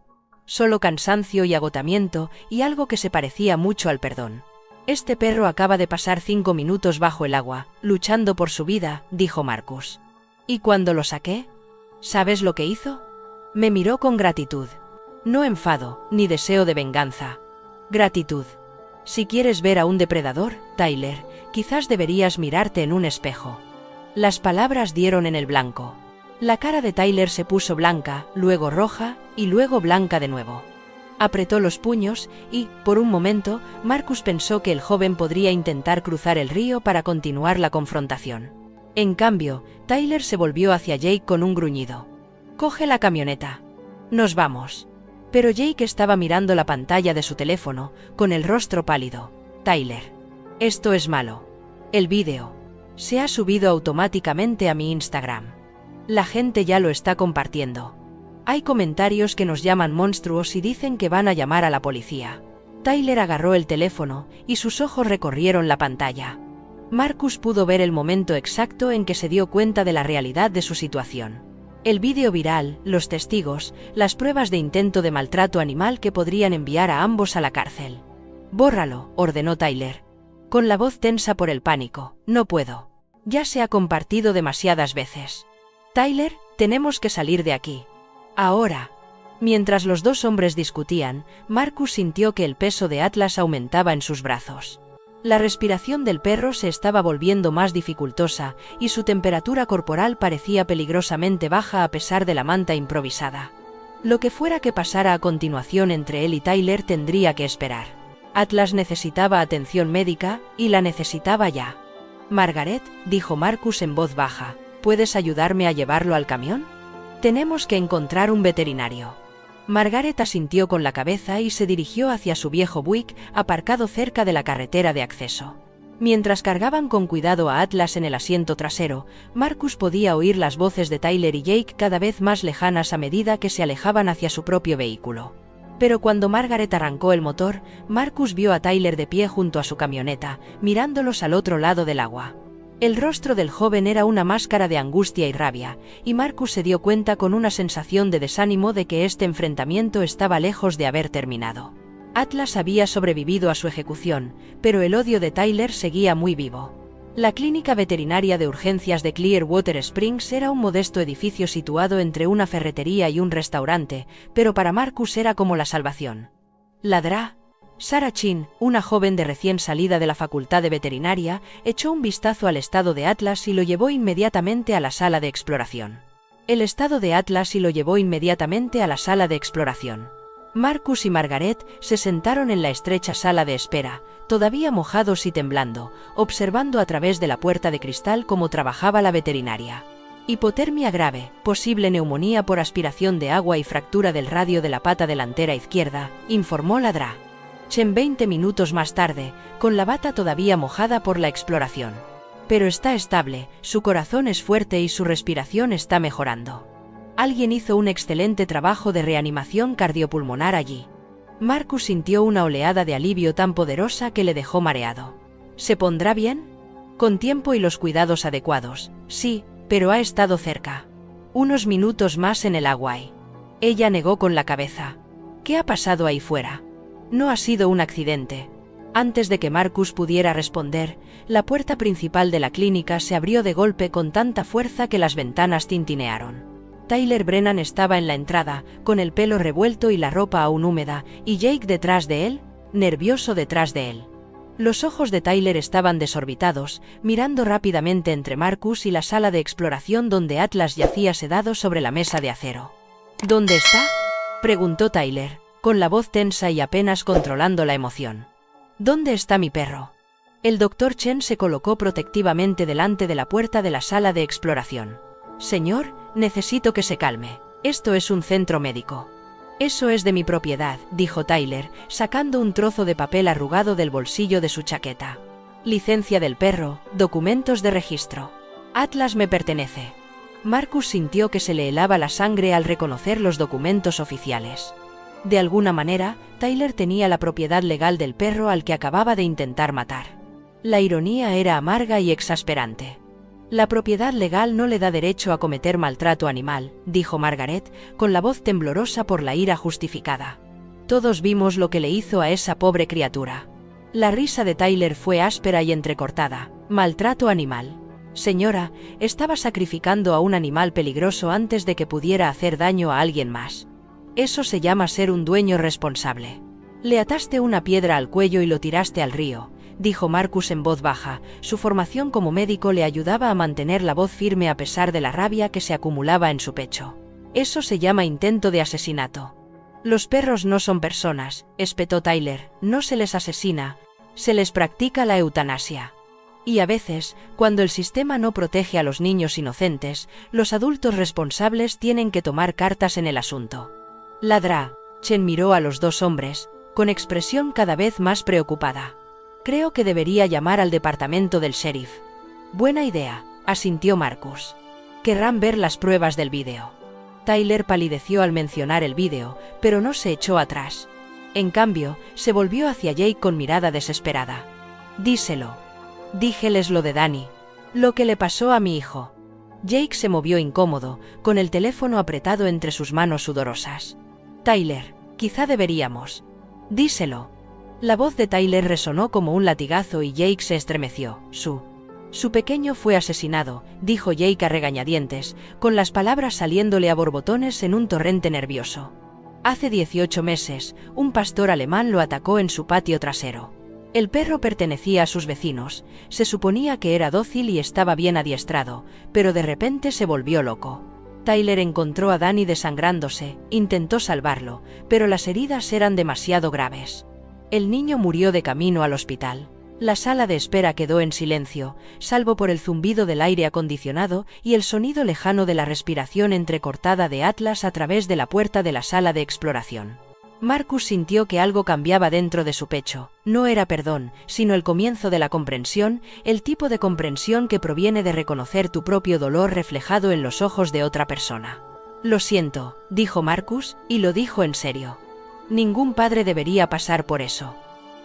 A: Solo cansancio y agotamiento, y algo que se parecía mucho al perdón. Este perro acaba de pasar 5 minutos bajo el agua, luchando por su vida, dijo Marcus. ¿Y cuando lo saqué? ¿Sabes lo que hizo? Me miró con gratitud. No enfado, ni deseo de venganza. Gratitud. Si quieres ver a un depredador, Tyler, quizás deberías mirarte en un espejo. Las palabras dieron en el blanco. La cara de Tyler se puso blanca, luego roja, y luego blanca de nuevo. Apretó los puños y, por un momento, Marcus pensó que el joven podría intentar cruzar el río para continuar la confrontación. En cambio, Tyler se volvió hacia Jake con un gruñido. «Coge la camioneta. Nos vamos». Pero Jake estaba mirando la pantalla de su teléfono, con el rostro pálido. «Tyler. Esto es malo. El vídeo. Se ha subido automáticamente a mi Instagram. La gente ya lo está compartiendo. Hay comentarios que nos llaman monstruos y dicen que van a llamar a la policía». Tyler agarró el teléfono y sus ojos recorrieron la pantalla. Marcus pudo ver el momento exacto en que se dio cuenta de la realidad de su situación. El vídeo viral, los testigos, las pruebas de intento de maltrato animal que podrían enviar a ambos a la cárcel. «Bórralo», ordenó Tyler, con la voz tensa por el pánico. «No puedo. Ya se ha compartido demasiadas veces. Tyler, tenemos que salir de aquí. Ahora». Mientras los dos hombres discutían, Marcus sintió que el peso de Atlas aumentaba en sus brazos. La respiración del perro se estaba volviendo más dificultosa, y su temperatura corporal parecía peligrosamente baja a pesar de la manta improvisada. Lo que fuera que pasara a continuación entre él y Tyler tendría que esperar. Atlas necesitaba atención médica, y la necesitaba ya. «Margaret», dijo Marcus en voz baja, «¿puedes ayudarme a llevarlo al camión? Tenemos que encontrar un veterinario». Margaret asintió con la cabeza y se dirigió hacia su viejo Buick, aparcado cerca de la carretera de acceso. Mientras cargaban con cuidado a Atlas en el asiento trasero, Marcus podía oír las voces de Tyler y Jake cada vez más lejanas a medida que se alejaban hacia su propio vehículo. Pero cuando Margaret arrancó el motor, Marcus vio a Tyler de pie junto a su camioneta, mirándolos al otro lado del agua. El rostro del joven era una máscara de angustia y rabia, y Marcus se dio cuenta con una sensación de desánimo de que este enfrentamiento estaba lejos de haber terminado. Atlas había sobrevivido a su ejecución, pero el odio de Tyler seguía muy vivo. La clínica veterinaria de urgencias de Clearwater Springs era un modesto edificio situado entre una ferretería y un restaurante, pero para Marcus era como la salvación. «Ladrá». Sarah Chin, una joven de recién salida de la facultad de veterinaria, echó un vistazo al estado de Atlas y lo llevó inmediatamente a la sala de exploración. Marcus y Margaret se sentaron en la estrecha sala de espera, todavía mojados y temblando, observando a través de la puerta de cristal cómo trabajaba la veterinaria. Hipotermia grave, posible neumonía por aspiración de agua y fractura del radio de la pata delantera izquierda, informó la Dra. Chen 20 minutos más tarde, con la bata todavía mojada por la exploración. Pero está estable, su corazón es fuerte y su respiración está mejorando. Alguien hizo un excelente trabajo de reanimación cardiopulmonar allí. Marcus sintió una oleada de alivio tan poderosa que le dejó mareado. ¿Se pondrá bien? Con tiempo y los cuidados adecuados, sí, pero ha estado cerca. Unos minutos más en el agua. Ella negó con la cabeza. ¿Qué ha pasado ahí fuera? No ha sido un accidente. Antes de que Marcus pudiera responder, la puerta principal de la clínica se abrió de golpe con tanta fuerza que las ventanas tintinearon. Tyler Brennan estaba en la entrada, con el pelo revuelto y la ropa aún húmeda, y Jake detrás de él, nervioso detrás de él. Los ojos de Tyler estaban desorbitados, mirando rápidamente entre Marcus y la sala de exploración donde Atlas yacía sedado sobre la mesa de acero. ¿Dónde está?, preguntó Tyler, con la voz tensa y apenas controlando la emoción. ¿Dónde está mi perro? El Dr. Chen se colocó protectivamente delante de la puerta de la sala de exploración. Señor, necesito que se calme. Esto es un centro médico. Eso es de mi propiedad, dijo Tyler, sacando un trozo de papel arrugado del bolsillo de su chaqueta. Licencia del perro, documentos de registro. Atlas me pertenece. Marcus sintió que se le helaba la sangre al reconocer los documentos oficiales. De alguna manera, Tyler tenía la propiedad legal del perro al que acababa de intentar matar. La ironía era amarga y exasperante. La propiedad legal no le da derecho a cometer maltrato animal, dijo Margaret, con la voz temblorosa por la ira justificada. Todos vimos lo que le hizo a esa pobre criatura. La risa de Tyler fue áspera y entrecortada. Maltrato animal. Señora, estaba sacrificando a un animal peligroso antes de que pudiera hacer daño a alguien más. Eso se llama ser un dueño responsable. Le ataste una piedra al cuello y lo tiraste al río, dijo Marcus en voz baja. Su formación como médico le ayudaba a mantener la voz firme a pesar de la rabia que se acumulaba en su pecho. Eso se llama intento de asesinato. Los perros no son personas, espetó Tyler, no se les asesina, se les practica la eutanasia. Y a veces, cuando el sistema no protege a los niños inocentes, los adultos responsables tienen que tomar cartas en el asunto. La Dra. Chen miró a los dos hombres, con expresión cada vez más preocupada. Creo que debería llamar al departamento del sheriff. Buena idea, asintió Marcus. Querrán ver las pruebas del vídeo. Tyler palideció al mencionar el vídeo, pero no se echó atrás. En cambio, se volvió hacia Jake con mirada desesperada. Díselo. Díjeles lo de Danny. Lo que le pasó a mi hijo. Jake se movió incómodo, con el teléfono apretado entre sus manos sudorosas. Tyler, quizá deberíamos. Díselo. La voz de Tyler resonó como un latigazo y Jake se estremeció. Su pequeño fue asesinado, dijo Jake a regañadientes, con las palabras saliéndole a borbotones en un torrente nervioso. Hace 18 meses, un pastor alemán lo atacó en su patio trasero. El perro pertenecía a sus vecinos, se suponía que era dócil y estaba bien adiestrado, pero de repente se volvió loco. Tyler encontró a Danny desangrándose, intentó salvarlo, pero las heridas eran demasiado graves. El niño murió de camino al hospital. La sala de espera quedó en silencio, salvo por el zumbido del aire acondicionado y el sonido lejano de la respiración entrecortada de Atlas a través de la puerta de la sala de exploración. Marcus sintió que algo cambiaba dentro de su pecho. No era perdón, sino el comienzo de la comprensión, el tipo de comprensión que proviene de reconocer tu propio dolor reflejado en los ojos de otra persona. Lo siento, dijo Marcus, y lo dijo en serio. Ningún padre debería pasar por eso.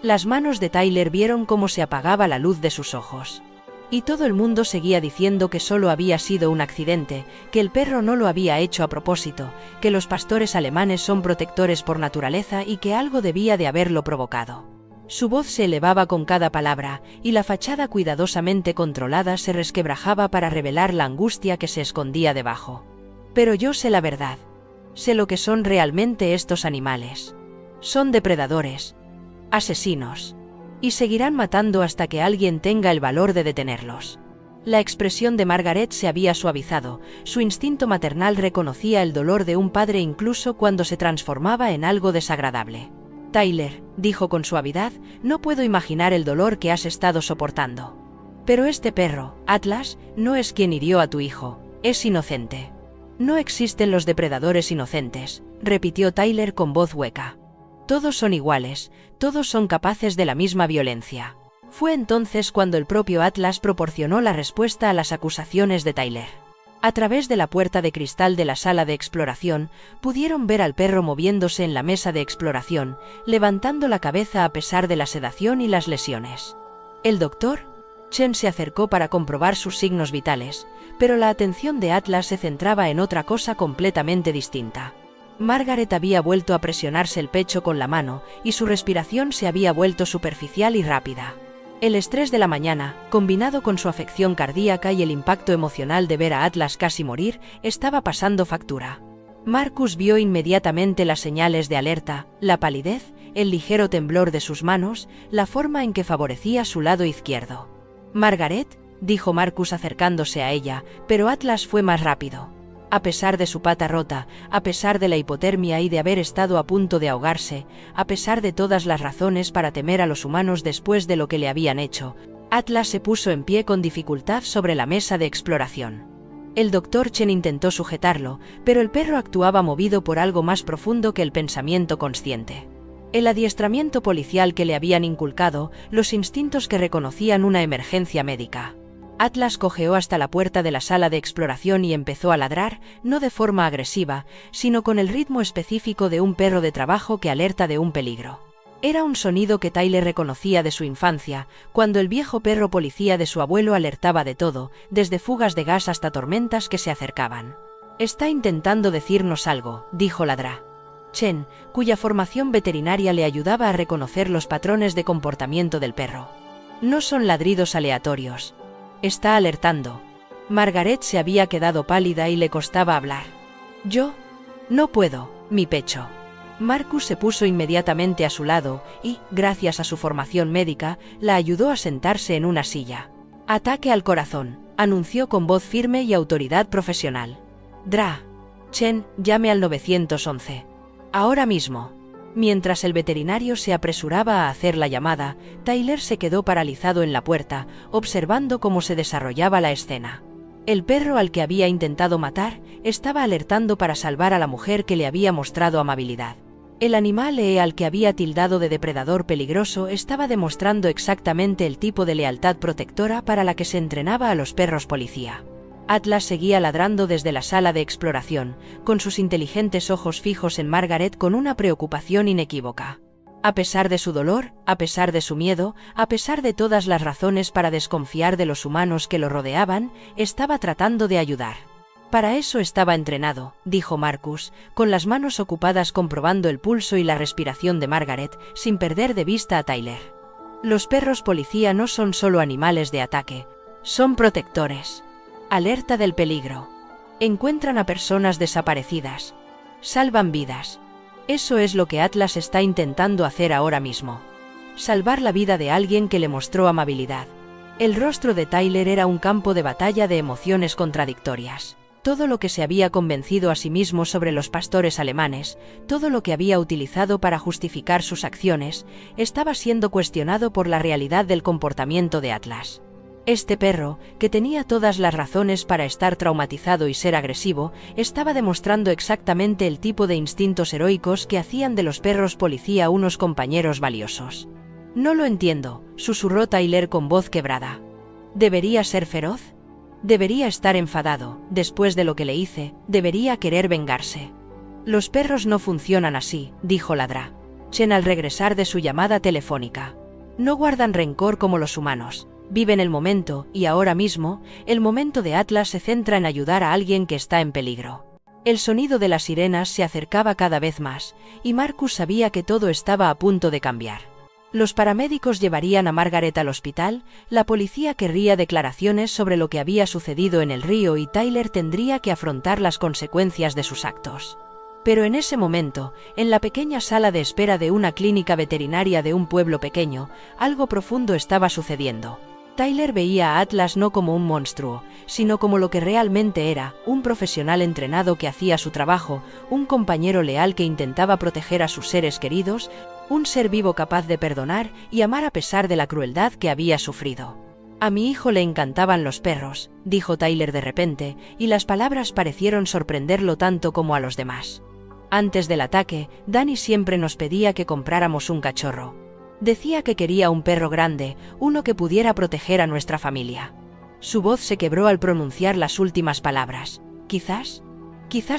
A: Las manos de Tyler vieron cómo se apagaba la luz de sus ojos. Y todo el mundo seguía diciendo que solo había sido un accidente, que el perro no lo había hecho a propósito, que los pastores alemanes son protectores por naturaleza y que algo debía de haberlo provocado. Su voz se elevaba con cada palabra, y la fachada cuidadosamente controlada se resquebrajaba para revelar la angustia que se escondía debajo. Pero yo sé la verdad. Sé lo que son realmente estos animales. Son depredadores. Asesinos. Y seguirán matando hasta que alguien tenga el valor de detenerlos. La expresión de Margaret se había suavizado, su instinto maternal reconocía el dolor de un padre incluso cuando se transformaba en algo desagradable. Tyler, dijo con suavidad, no puedo imaginar el dolor que has estado soportando. Pero este perro, Atlas, no es quien hirió a tu hijo, es inocente. No existen los depredadores inocentes, repitió Tyler con voz hueca. Todos son iguales, todos son capaces de la misma violencia. Fue entonces cuando el propio Atlas proporcionó la respuesta a las acusaciones de Tyler. A través de la puerta de cristal de la sala de exploración, pudieron ver al perro moviéndose en la mesa de exploración, levantando la cabeza a pesar de la sedación y las lesiones. ¿El doctor? Chen se acercó para comprobar sus signos vitales, pero la atención de Atlas se centraba en otra cosa completamente distinta. Margaret había vuelto a presionarse el pecho con la mano, y su respiración se había vuelto superficial y rápida. El estrés de la mañana, combinado con su afección cardíaca y el impacto emocional de ver a Atlas casi morir, estaba pasando factura. Marcus vio inmediatamente las señales de alerta, la palidez, el ligero temblor de sus manos, la forma en que favorecía su lado izquierdo. «Margaret», dijo Marcus acercándose a ella, pero Atlas fue más rápido. A pesar de su pata rota, a pesar de la hipotermia y de haber estado a punto de ahogarse, a pesar de todas las razones para temer a los humanos después de lo que le habían hecho, Atlas se puso en pie con dificultad sobre la mesa de exploración. El Dr. Chen intentó sujetarlo, pero el perro actuaba movido por algo más profundo que el pensamiento consciente. El adiestramiento policial que le habían inculcado, los instintos que reconocían una emergencia médica. Atlas cojeó hasta la puerta de la sala de exploración y empezó a ladrar, no de forma agresiva, sino con el ritmo específico de un perro de trabajo que alerta de un peligro. Era un sonido que Tyler reconocía de su infancia, cuando el viejo perro policía de su abuelo alertaba de todo, desde fugas de gas hasta tormentas que se acercaban. «Está intentando decirnos algo», dijo Ladra. Chen, cuya formación veterinaria le ayudaba a reconocer los patrones de comportamiento del perro. No son ladridos aleatorios. Está alertando. Margaret se había quedado pálida y le costaba hablar. «Yo no puedo, mi pecho». Marcus se puso inmediatamente a su lado y, gracias a su formación médica, la ayudó a sentarse en una silla. «Ataque al corazón», anunció con voz firme y autoridad profesional. «Dra. Chen, llame al 911. Ahora mismo». Mientras el veterinario se apresuraba a hacer la llamada, Tyler se quedó paralizado en la puerta, observando cómo se desarrollaba la escena. El perro al que había intentado matar estaba alertando para salvar a la mujer que le había mostrado amabilidad. El animal al que había tildado de depredador peligroso estaba demostrando exactamente el tipo de lealtad protectora para la que se entrenaba a los perros policía. Atlas seguía ladrando desde la sala de exploración, con sus inteligentes ojos fijos en Margaret con una preocupación inequívoca. A pesar de su dolor, a pesar de su miedo, a pesar de todas las razones para desconfiar de los humanos que lo rodeaban, estaba tratando de ayudar. «Para eso estaba entrenado», dijo Marcus, con las manos ocupadas comprobando el pulso y la respiración de Margaret, sin perder de vista a Tyler. «Los perros policía no son solo animales de ataque, son protectores. Alerta del peligro. Encuentran a personas desaparecidas. Salvan vidas. Eso es lo que Atlas está intentando hacer ahora mismo. Salvar la vida de alguien que le mostró amabilidad». El rostro de Tyler era un campo de batalla de emociones contradictorias. Todo lo que se había convencido a sí mismo sobre los pastores alemanes, todo lo que había utilizado para justificar sus acciones, estaba siendo cuestionado por la realidad del comportamiento de Atlas. Este perro, que tenía todas las razones para estar traumatizado y ser agresivo, estaba demostrando exactamente el tipo de instintos heroicos que hacían de los perros policía unos compañeros valiosos. «No lo entiendo», susurró Tyler con voz quebrada. «¿Debería ser feroz? Debería estar enfadado, después de lo que le hice, debería querer vengarse». «Los perros no funcionan así», dijo Ladra. Chen al regresar de su llamada telefónica. «No guardan rencor como los humanos. Viven el momento, y ahora mismo, el momento de Atlas se centra en ayudar a alguien que está en peligro». El sonido de las sirenas se acercaba cada vez más, y Marcus sabía que todo estaba a punto de cambiar. Los paramédicos llevarían a Margaret al hospital, la policía querría declaraciones sobre lo que había sucedido en el río y Tyler tendría que afrontar las consecuencias de sus actos. Pero en ese momento, en la pequeña sala de espera de una clínica veterinaria de un pueblo pequeño, algo profundo estaba sucediendo. Tyler veía a Atlas no como un monstruo, sino como lo que realmente era, un profesional entrenado que hacía su trabajo, un compañero leal que intentaba proteger a sus seres queridos, un ser vivo capaz de perdonar y amar a pesar de la crueldad que había sufrido. A mi hijo le encantaban los perros, dijo Tyler de repente, y las palabras parecieron sorprenderlo tanto como a los demás. Antes del ataque, Danny siempre nos pedía que compráramos un cachorro. Decía que quería un perro grande, uno que pudiera proteger a nuestra familia. Su voz se quebró al pronunciar las últimas palabras. Quizás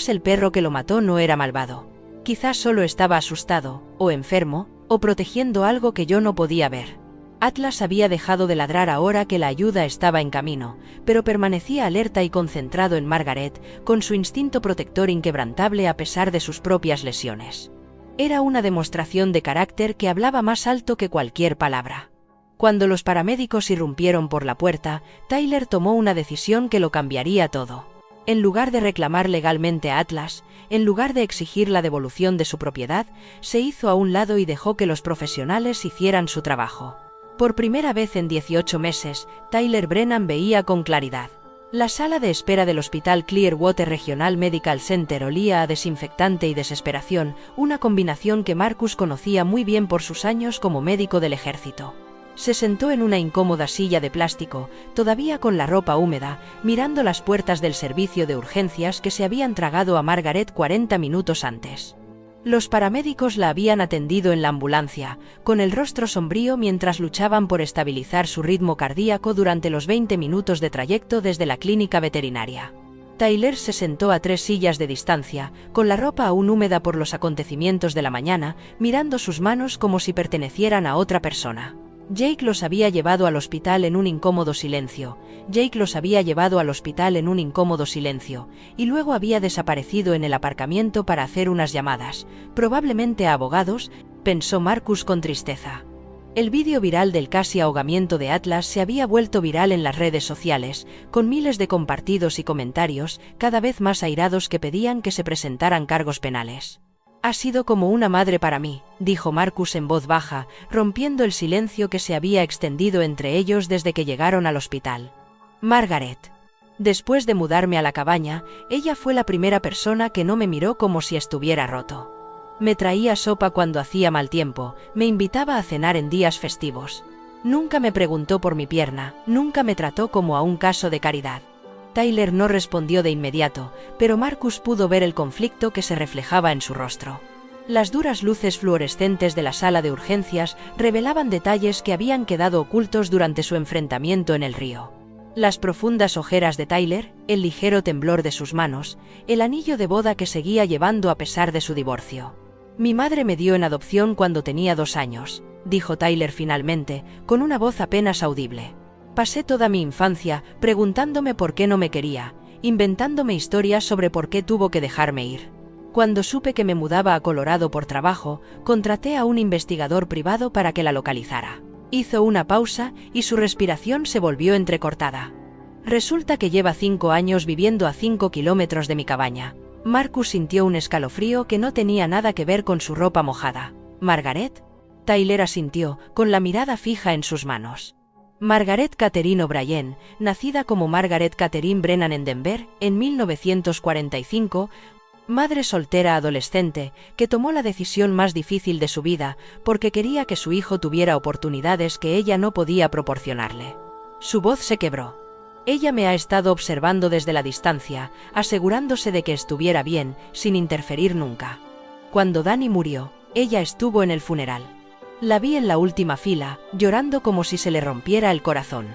A: el perro que lo mató no era malvado. Quizás solo estaba asustado, o enfermo, o protegiendo algo que yo no podía ver. Atlas había dejado de ladrar ahora que la ayuda estaba en camino, pero permanecía alerta y concentrado en Margaret, con su instinto protector inquebrantable a pesar de sus propias lesiones. Era una demostración de carácter que hablaba más alto que cualquier palabra. Cuando los paramédicos irrumpieron por la puerta, Tyler tomó una decisión que lo cambiaría todo. En lugar de reclamar legalmente a Atlas, en lugar de exigir la devolución de su propiedad, se hizo a un lado y dejó que los profesionales hicieran su trabajo. Por primera vez en 18 meses, Tyler Brennan veía con claridad. La sala de espera del Hospital Clearwater Regional Medical Center olía a desinfectante y desesperación, una combinación que Marcus conocía muy bien por sus años como médico del ejército. Se sentó en una incómoda silla de plástico, todavía con la ropa húmeda, mirando las puertas del servicio de urgencias que se habían tragado a Margaret 40 minutos antes. Los paramédicos la habían atendido en la ambulancia, con el rostro sombrío mientras luchaban por estabilizar su ritmo cardíaco durante los 20 minutos de trayecto desde la clínica veterinaria. Tyler se sentó a 3 sillas de distancia, con la ropa aún húmeda por los acontecimientos de la mañana, mirando sus manos como si pertenecieran a otra persona. Jake los había llevado al hospital en un incómodo silencio. Y luego había desaparecido en el aparcamiento para hacer unas llamadas, probablemente a abogados, pensó Marcus con tristeza. El vídeo viral del casi ahogamiento de Atlas se había vuelto viral en las redes sociales, con miles de compartidos y comentarios, cada vez más airados que pedían que se presentaran cargos penales. Ha sido como una madre para mí, dijo Marcus en voz baja, rompiendo el silencio que se había extendido entre ellos desde que llegaron al hospital. Margaret. Después de mudarme a la cabaña, ella fue la primera persona que no me miró como si estuviera roto. Me traía sopa cuando hacía mal tiempo, me invitaba a cenar en días festivos. Nunca me preguntó por mi pierna, nunca me trató como a un caso de caridad. Tyler no respondió de inmediato, pero Marcus pudo ver el conflicto que se reflejaba en su rostro. Las duras luces fluorescentes de la sala de urgencias revelaban detalles que habían quedado ocultos durante su enfrentamiento en el río. Las profundas ojeras de Tyler, el ligero temblor de sus manos, el anillo de boda que seguía llevando a pesar de su divorcio. Mi madre me dio en adopción cuando tenía 2 años, dijo Tyler finalmente, con una voz apenas audible. Pasé toda mi infancia preguntándome por qué no me quería, inventándome historias sobre por qué tuvo que dejarme ir. Cuando supe que me mudaba a Colorado por trabajo, contraté a un investigador privado para que la localizara. Hizo una pausa y su respiración se volvió entrecortada. Resulta que lleva 5 años viviendo a 5 kilómetros de mi cabaña. Marcus sintió un escalofrío que no tenía nada que ver con su ropa mojada. ¿Margaret? Tyler asintió, con la mirada fija en sus manos. Margaret Catherine O'Brien, nacida como Margaret Catherine Brennan en Denver, en 1945, madre soltera adolescente, que tomó la decisión más difícil de su vida, porque quería que su hijo tuviera oportunidades que ella no podía proporcionarle. Su voz se quebró. Ella me ha estado observando desde la distancia, asegurándose de que estuviera bien, sin interferir nunca. Cuando Danny murió, ella estuvo en el funeral. La vi en la última fila, llorando como si se le rompiera el corazón.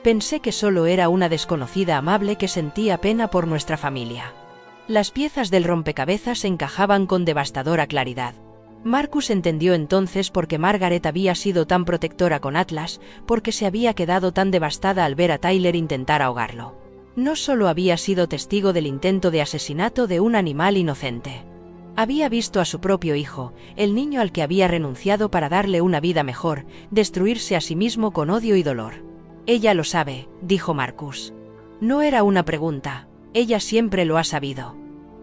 A: Pensé que solo era una desconocida amable que sentía pena por nuestra familia. Las piezas del rompecabezas encajaban con devastadora claridad. Marcus entendió entonces por qué Margaret había sido tan protectora con Atlas, porque se había quedado tan devastada al ver a Tyler intentar ahogarlo. No solo había sido testigo del intento de asesinato de un animal inocente. Había visto a su propio hijo, el niño al que había renunciado para darle una vida mejor, destruirse a sí mismo con odio y dolor. Ella lo sabe, dijo Marcus. No era una pregunta, ella siempre lo ha sabido.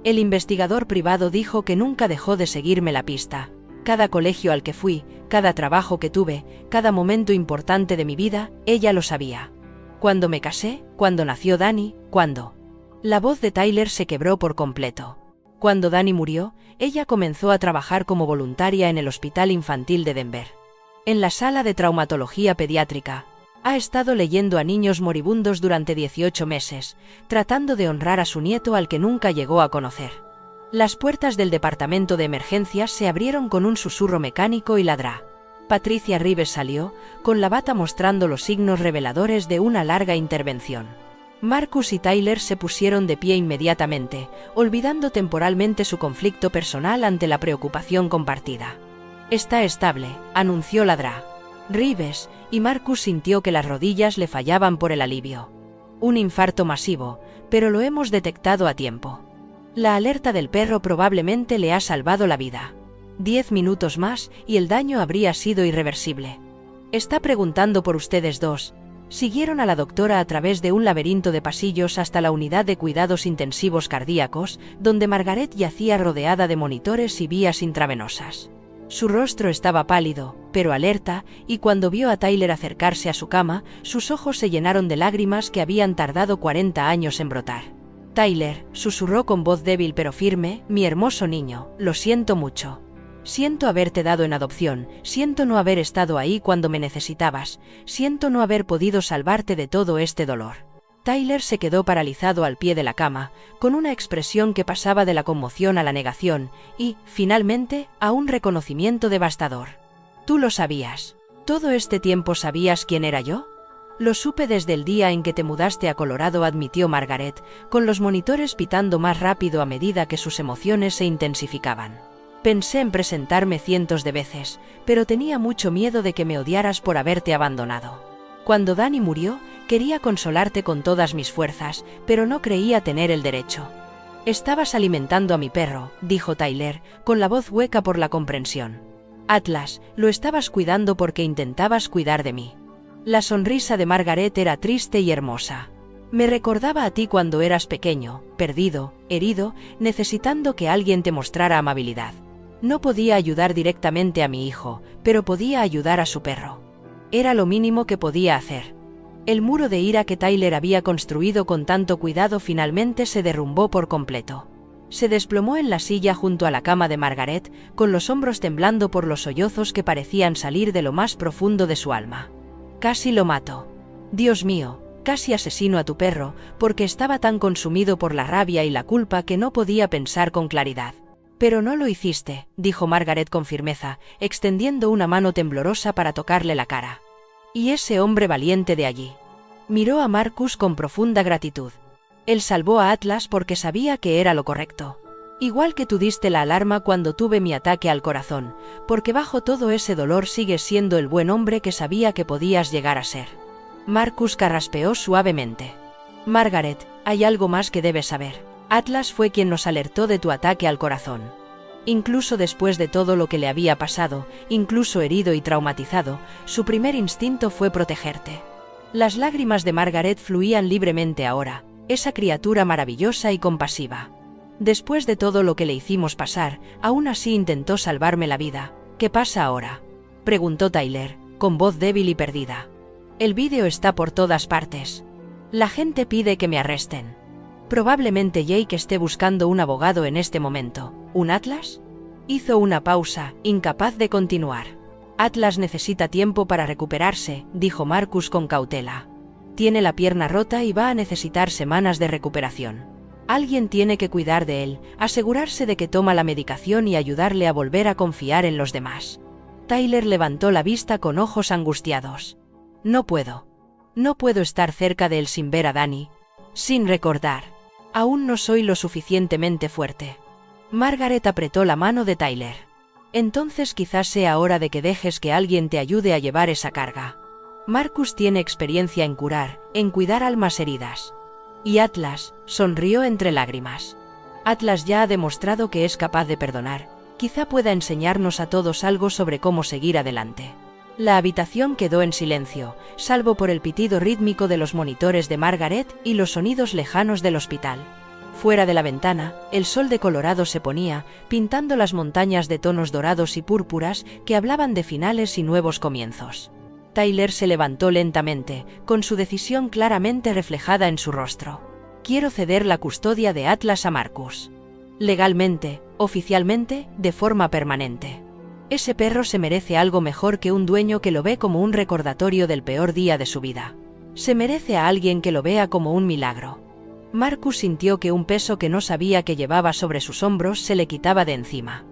A: El investigador privado dijo que nunca dejó de seguirme la pista. Cada colegio al que fui, cada trabajo que tuve, cada momento importante de mi vida, ella lo sabía. Cuando me casé, cuando nació Dani, cuando... La voz de Tyler se quebró por completo. Cuando Dani murió, ella comenzó a trabajar como voluntaria en el Hospital Infantil de Denver. En la sala de traumatología pediátrica. Ha estado leyendo a niños moribundos durante 18 meses, tratando de honrar a su nieto al que nunca llegó a conocer. Las puertas del departamento de emergencias se abrieron con un susurro mecánico y ladrá. Patricia Rives salió, con la bata mostrando los signos reveladores de una larga intervención. Marcus y Tyler se pusieron de pie inmediatamente, olvidando temporalmente su conflicto personal ante la preocupación compartida. «Está estable», anunció ladrá. Rives, y Marcus sintió que las rodillas le fallaban por el alivio. «Un infarto masivo, pero lo hemos detectado a tiempo. La alerta del perro probablemente le ha salvado la vida. 10 minutos más y el daño habría sido irreversible. Está preguntando por ustedes dos». Siguieron a la doctora a través de un laberinto de pasillos hasta la unidad de cuidados intensivos cardíacos, donde Margaret yacía rodeada de monitores y vías intravenosas. Su rostro estaba pálido, pero alerta, y cuando vio a Tyler acercarse a su cama, sus ojos se llenaron de lágrimas que habían tardado 40 años en brotar. «Tyler», susurró con voz débil pero firme, «mi hermoso niño, lo siento mucho. Siento haberte dado en adopción, siento no haber estado ahí cuando me necesitabas, siento no haber podido salvarte de todo este dolor». Tyler se quedó paralizado al pie de la cama, con una expresión que pasaba de la conmoción a la negación, y, finalmente, a un reconocimiento devastador. «¿Tú lo sabías? ¿Todo este tiempo sabías quién era yo?» «Lo supe desde el día en que te mudaste a Colorado», admitió Margaret, con los monitores pitando más rápido a medida que sus emociones se intensificaban. «Pensé en presentarme cientos de veces, pero tenía mucho miedo de que me odiaras por haberte abandonado. Cuando Dani murió, quería consolarte con todas mis fuerzas, pero no creía tener el derecho». «Estabas alimentando a mi perro», dijo Tyler, con la voz hueca por la comprensión. «Atlas, lo estabas cuidando porque intentabas cuidar de mí». La sonrisa de Margaret era triste y hermosa. «Me recordaba a ti cuando eras pequeño, perdido, herido, necesitando que alguien te mostrara amabilidad. No podía ayudar directamente a mi hijo, pero podía ayudar a su perro. Era lo mínimo que podía hacer». El muro de ira que Tyler había construido con tanto cuidado finalmente se derrumbó por completo. Se desplomó en la silla junto a la cama de Margaret, con los hombros temblando por los sollozos que parecían salir de lo más profundo de su alma. «Casi lo mato. Dios mío, casi asesino a tu perro, porque estaba tan consumido por la rabia y la culpa que no podía pensar con claridad». «Pero no lo hiciste», dijo Margaret con firmeza, extendiendo una mano temblorosa para tocarle la cara. «Y ese hombre valiente de allí». Miró a Marcus con profunda gratitud. «Él salvó a Atlas porque sabía que era lo correcto. Igual que tú diste la alarma cuando tuve mi ataque al corazón, porque bajo todo ese dolor sigues siendo el buen hombre que sabía que podías llegar a ser». Marcus carraspeó suavemente. «Margaret, hay algo más que debes saber. Atlas fue quien nos alertó de tu ataque al corazón. Incluso después de todo lo que le había pasado, incluso herido y traumatizado, su primer instinto fue protegerte». Las lágrimas de Margaret fluían libremente ahora, esa criatura maravillosa y compasiva. «Después de todo lo que le hicimos pasar, aún así intentó salvarme la vida. ¿Qué pasa ahora?», preguntó Tyler, con voz débil y perdida. «El vídeo está por todas partes. La gente pide que me arresten. Probablemente Jake esté buscando un abogado en este momento. ¿Un Atlas?». Hizo una pausa, incapaz de continuar. «Atlas necesita tiempo para recuperarse», dijo Marcus con cautela. «Tiene la pierna rota y va a necesitar semanas de recuperación. Alguien tiene que cuidar de él, asegurarse de que toma la medicación y ayudarle a volver a confiar en los demás». Tyler levantó la vista con ojos angustiados. «No puedo. No puedo estar cerca de él sin ver a Dani. Sin recordar. Aún no soy lo suficientemente fuerte». Margaret apretó la mano de Tyler. «Entonces quizás sea hora de que dejes que alguien te ayude a llevar esa carga. Marcus tiene experiencia en curar, en cuidar almas heridas». Y Atlas sonrió entre lágrimas. «Atlas ya ha demostrado que es capaz de perdonar. Quizá pueda enseñarnos a todos algo sobre cómo seguir adelante». La habitación quedó en silencio, salvo por el pitido rítmico de los monitores de Margaret y los sonidos lejanos del hospital. Fuera de la ventana, el sol de Colorado se ponía, pintando las montañas de tonos dorados y púrpuras que hablaban de finales y nuevos comienzos. Tyler se levantó lentamente, con su decisión claramente reflejada en su rostro. Quiero ceder la custodia de Atlas a Marcus. Legalmente, oficialmente, de forma permanente. Ese perro se merece algo mejor que un dueño que lo ve como un recordatorio del peor día de su vida. Se merece a alguien que lo vea como un milagro. Marcus sintió que un peso que no sabía que llevaba sobre sus hombros se le quitaba de encima.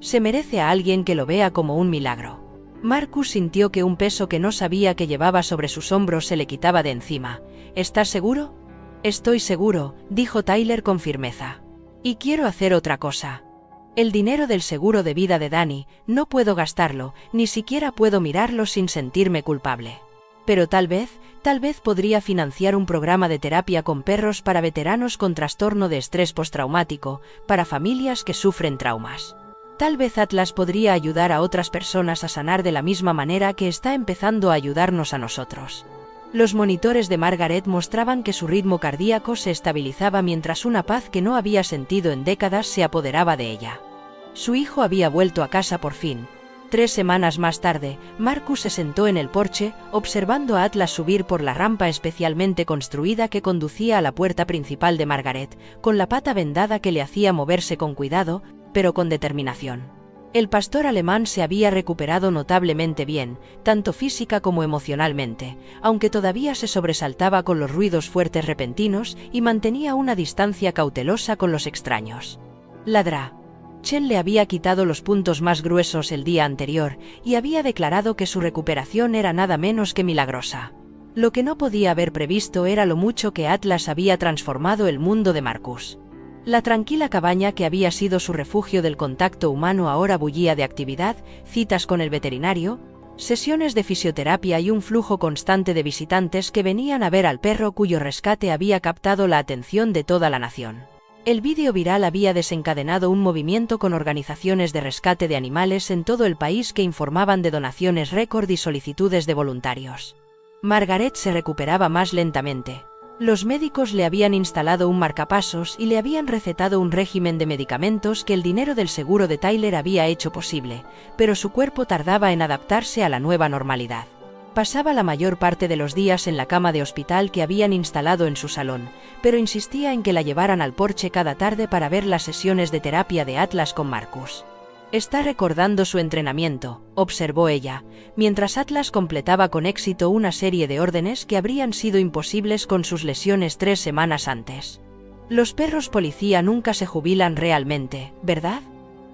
A: Se merece a alguien que lo vea como un milagro. Marcus sintió que un peso que no sabía que llevaba sobre sus hombros se le quitaba de encima. ¿Estás seguro? Estoy seguro, dijo Tyler con firmeza. Y quiero hacer otra cosa. El dinero del seguro de vida de Danny, no puedo gastarlo, ni siquiera puedo mirarlo sin sentirme culpable. Pero tal vez podría financiar un programa de terapia con perros para veteranos con trastorno de estrés postraumático, para familias que sufren traumas. Tal vez Atlas podría ayudar a otras personas a sanar de la misma manera que está empezando a ayudarnos a nosotros. Los monitores de Margaret mostraban que su ritmo cardíaco se estabilizaba mientras una paz que no había sentido en décadas se apoderaba de ella. Su hijo había vuelto a casa por fin. 3 semanas más tarde, Marcus se sentó en el porche, observando a Atlas subir por la rampa especialmente construida que conducía a la puerta principal de Margaret, con la pata vendada que le hacía moverse con cuidado, pero con determinación. El pastor alemán se había recuperado notablemente bien, tanto física como emocionalmente, aunque todavía se sobresaltaba con los ruidos fuertes repentinos y mantenía una distancia cautelosa con los extraños. Ladrá. Chen le había quitado los puntos más gruesos el día anterior y había declarado que su recuperación era nada menos que milagrosa. Lo que no podía haber previsto era lo mucho que Atlas había transformado el mundo de Marcus. La tranquila cabaña que había sido su refugio del contacto humano ahora bullía de actividad, citas con el veterinario, sesiones de fisioterapia y un flujo constante de visitantes que venían a ver al perro cuyo rescate había captado la atención de toda la nación. El vídeo viral había desencadenado un movimiento con organizaciones de rescate de animales en todo el país que informaban de donaciones récord y solicitudes de voluntarios. Margaret se recuperaba más lentamente. Los médicos le habían instalado un marcapasos y le habían recetado un régimen de medicamentos que el dinero del seguro de Tyler había hecho posible, pero su cuerpo tardaba en adaptarse a la nueva normalidad. Pasaba la mayor parte de los días en la cama de hospital que habían instalado en su salón, pero insistía en que la llevaran al porche cada tarde para ver las sesiones de terapia de Atlas con Marcus. Está recordando su entrenamiento, observó ella, mientras Atlas completaba con éxito una serie de órdenes que habrían sido imposibles con sus lesiones 3 semanas antes. Los perros policía nunca se jubilan realmente, ¿verdad?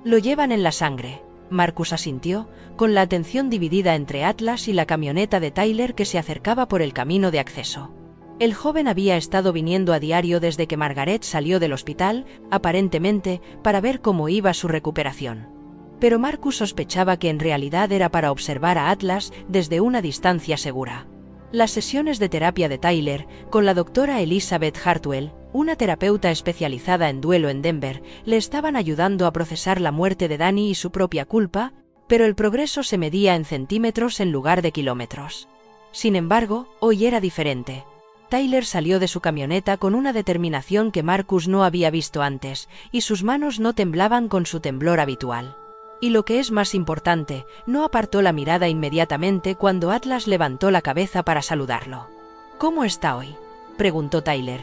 A: Lo llevan en la sangre. Marcus asintió, con la atención dividida entre Atlas y la camioneta de Tyler que se acercaba por el camino de acceso. El joven había estado viniendo a diario desde que Margaret salió del hospital, aparentemente, para ver cómo iba su recuperación. Pero Marcus sospechaba que en realidad era para observar a Atlas desde una distancia segura. Las sesiones de terapia de Tyler, con la doctora Elizabeth Hartwell, una terapeuta especializada en duelo en Denver, le estaban ayudando a procesar la muerte de Danny y su propia culpa, pero el progreso se medía en centímetros en lugar de kilómetros. Sin embargo, hoy era diferente. Tyler salió de su camioneta con una determinación que Marcus no había visto antes, y sus manos no temblaban con su temblor habitual. Y lo que es más importante, no apartó la mirada inmediatamente cuando Atlas levantó la cabeza para saludarlo. ¿Cómo está hoy?, preguntó Tyler.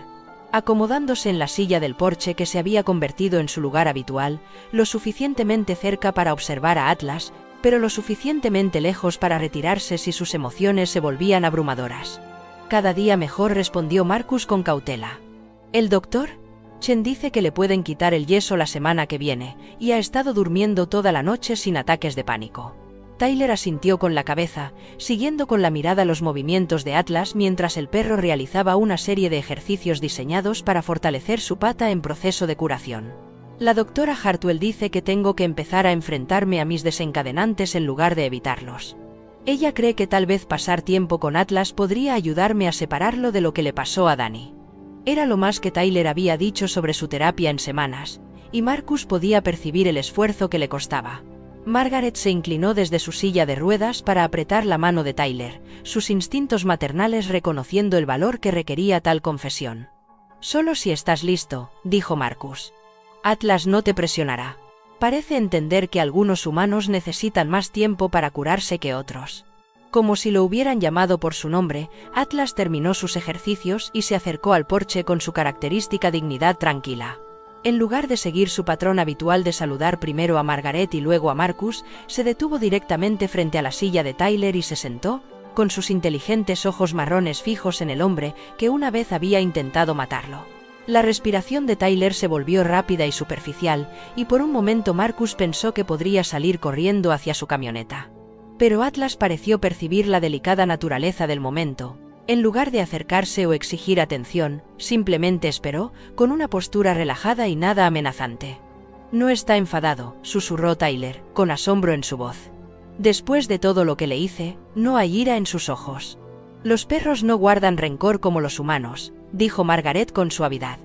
A: Acomodándose en la silla del porche que se había convertido en su lugar habitual, lo suficientemente cerca para observar a Atlas, pero lo suficientemente lejos para retirarse si sus emociones se volvían abrumadoras. Cada día mejor, respondió Marcus con cautela. ¿El doctor? Chen dice que le pueden quitar el yeso la semana que viene, y ha estado durmiendo toda la noche sin ataques de pánico. Tyler asintió con la cabeza, siguiendo con la mirada los movimientos de Atlas mientras el perro realizaba una serie de ejercicios diseñados para fortalecer su pata en proceso de curación. La doctora Hartwell dice que tengo que empezar a enfrentarme a mis desencadenantes en lugar de evitarlos. Ella cree que tal vez pasar tiempo con Atlas podría ayudarme a separarlo de lo que le pasó a Danny. Era lo más que Tyler había dicho sobre su terapia en semanas, y Marcus podía percibir el esfuerzo que le costaba. Margaret se inclinó desde su silla de ruedas para apretar la mano de Tyler, sus instintos maternales reconociendo el valor que requería tal confesión. Solo si estás listo, dijo Marcus. Atlas no te presionará. Parece entender que algunos humanos necesitan más tiempo para curarse que otros. Como si lo hubieran llamado por su nombre, Atlas terminó sus ejercicios y se acercó al porche con su característica dignidad tranquila. En lugar de seguir su patrón habitual de saludar primero a Margaret y luego a Marcus, se detuvo directamente frente a la silla de Tyler y se sentó, con sus inteligentes ojos marrones fijos en el hombre que una vez había intentado matarlo. La respiración de Tyler se volvió rápida y superficial, y por un momento Marcus pensó que podría salir corriendo hacia su camioneta. Pero Atlas pareció percibir la delicada naturaleza del momento. En lugar de acercarse o exigir atención, simplemente esperó, con una postura relajada y nada amenazante. No está enfadado, susurró Tyler, con asombro en su voz. Después de todo lo que le hice, no hay ira en sus ojos. Los perros no guardan rencor como los humanos, dijo Margaret con suavidad.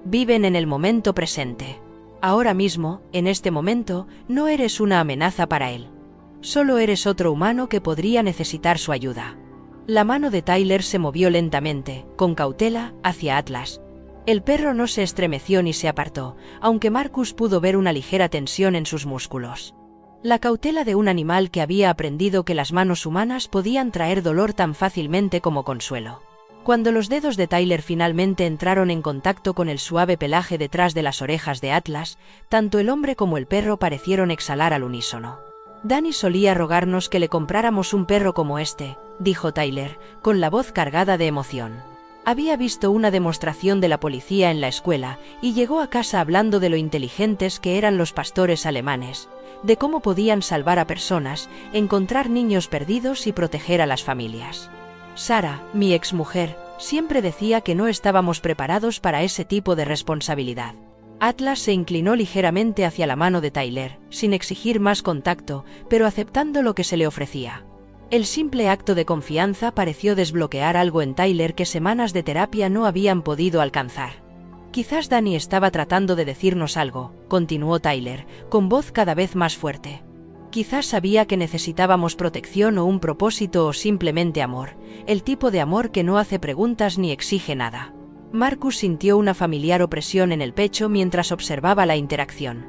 A: Viven en el momento presente. Ahora mismo, en este momento, no eres una amenaza para él. Solo eres otro humano que podría necesitar su ayuda. La mano de Tyler se movió lentamente, con cautela, hacia Atlas. El perro no se estremeció ni se apartó, aunque Marcus pudo ver una ligera tensión en sus músculos. La cautela de un animal que había aprendido que las manos humanas podían traer dolor tan fácilmente como consuelo. Cuando los dedos de Tyler finalmente entraron en contacto con el suave pelaje detrás de las orejas de Atlas, tanto el hombre como el perro parecieron exhalar al unísono. Danny solía rogarnos que le compráramos un perro como este, dijo Tyler, con la voz cargada de emoción. Había visto una demostración de la policía en la escuela y llegó a casa hablando de lo inteligentes que eran los pastores alemanes, de cómo podían salvar a personas, encontrar niños perdidos y proteger a las familias. Sarah, mi exmujer, siempre decía que no estábamos preparados para ese tipo de responsabilidad. Atlas se inclinó ligeramente hacia la mano de Tyler, sin exigir más contacto, pero aceptando lo que se le ofrecía. El simple acto de confianza pareció desbloquear algo en Tyler que semanas de terapia no habían podido alcanzar. Quizás Danny estaba tratando de decirnos algo, continuó Tyler, con voz cada vez más fuerte. Quizás sabía que necesitábamos protección o un propósito o simplemente amor, el tipo de amor que no hace preguntas ni exige nada. Marcus sintió una familiar opresión en el pecho mientras observaba la interacción.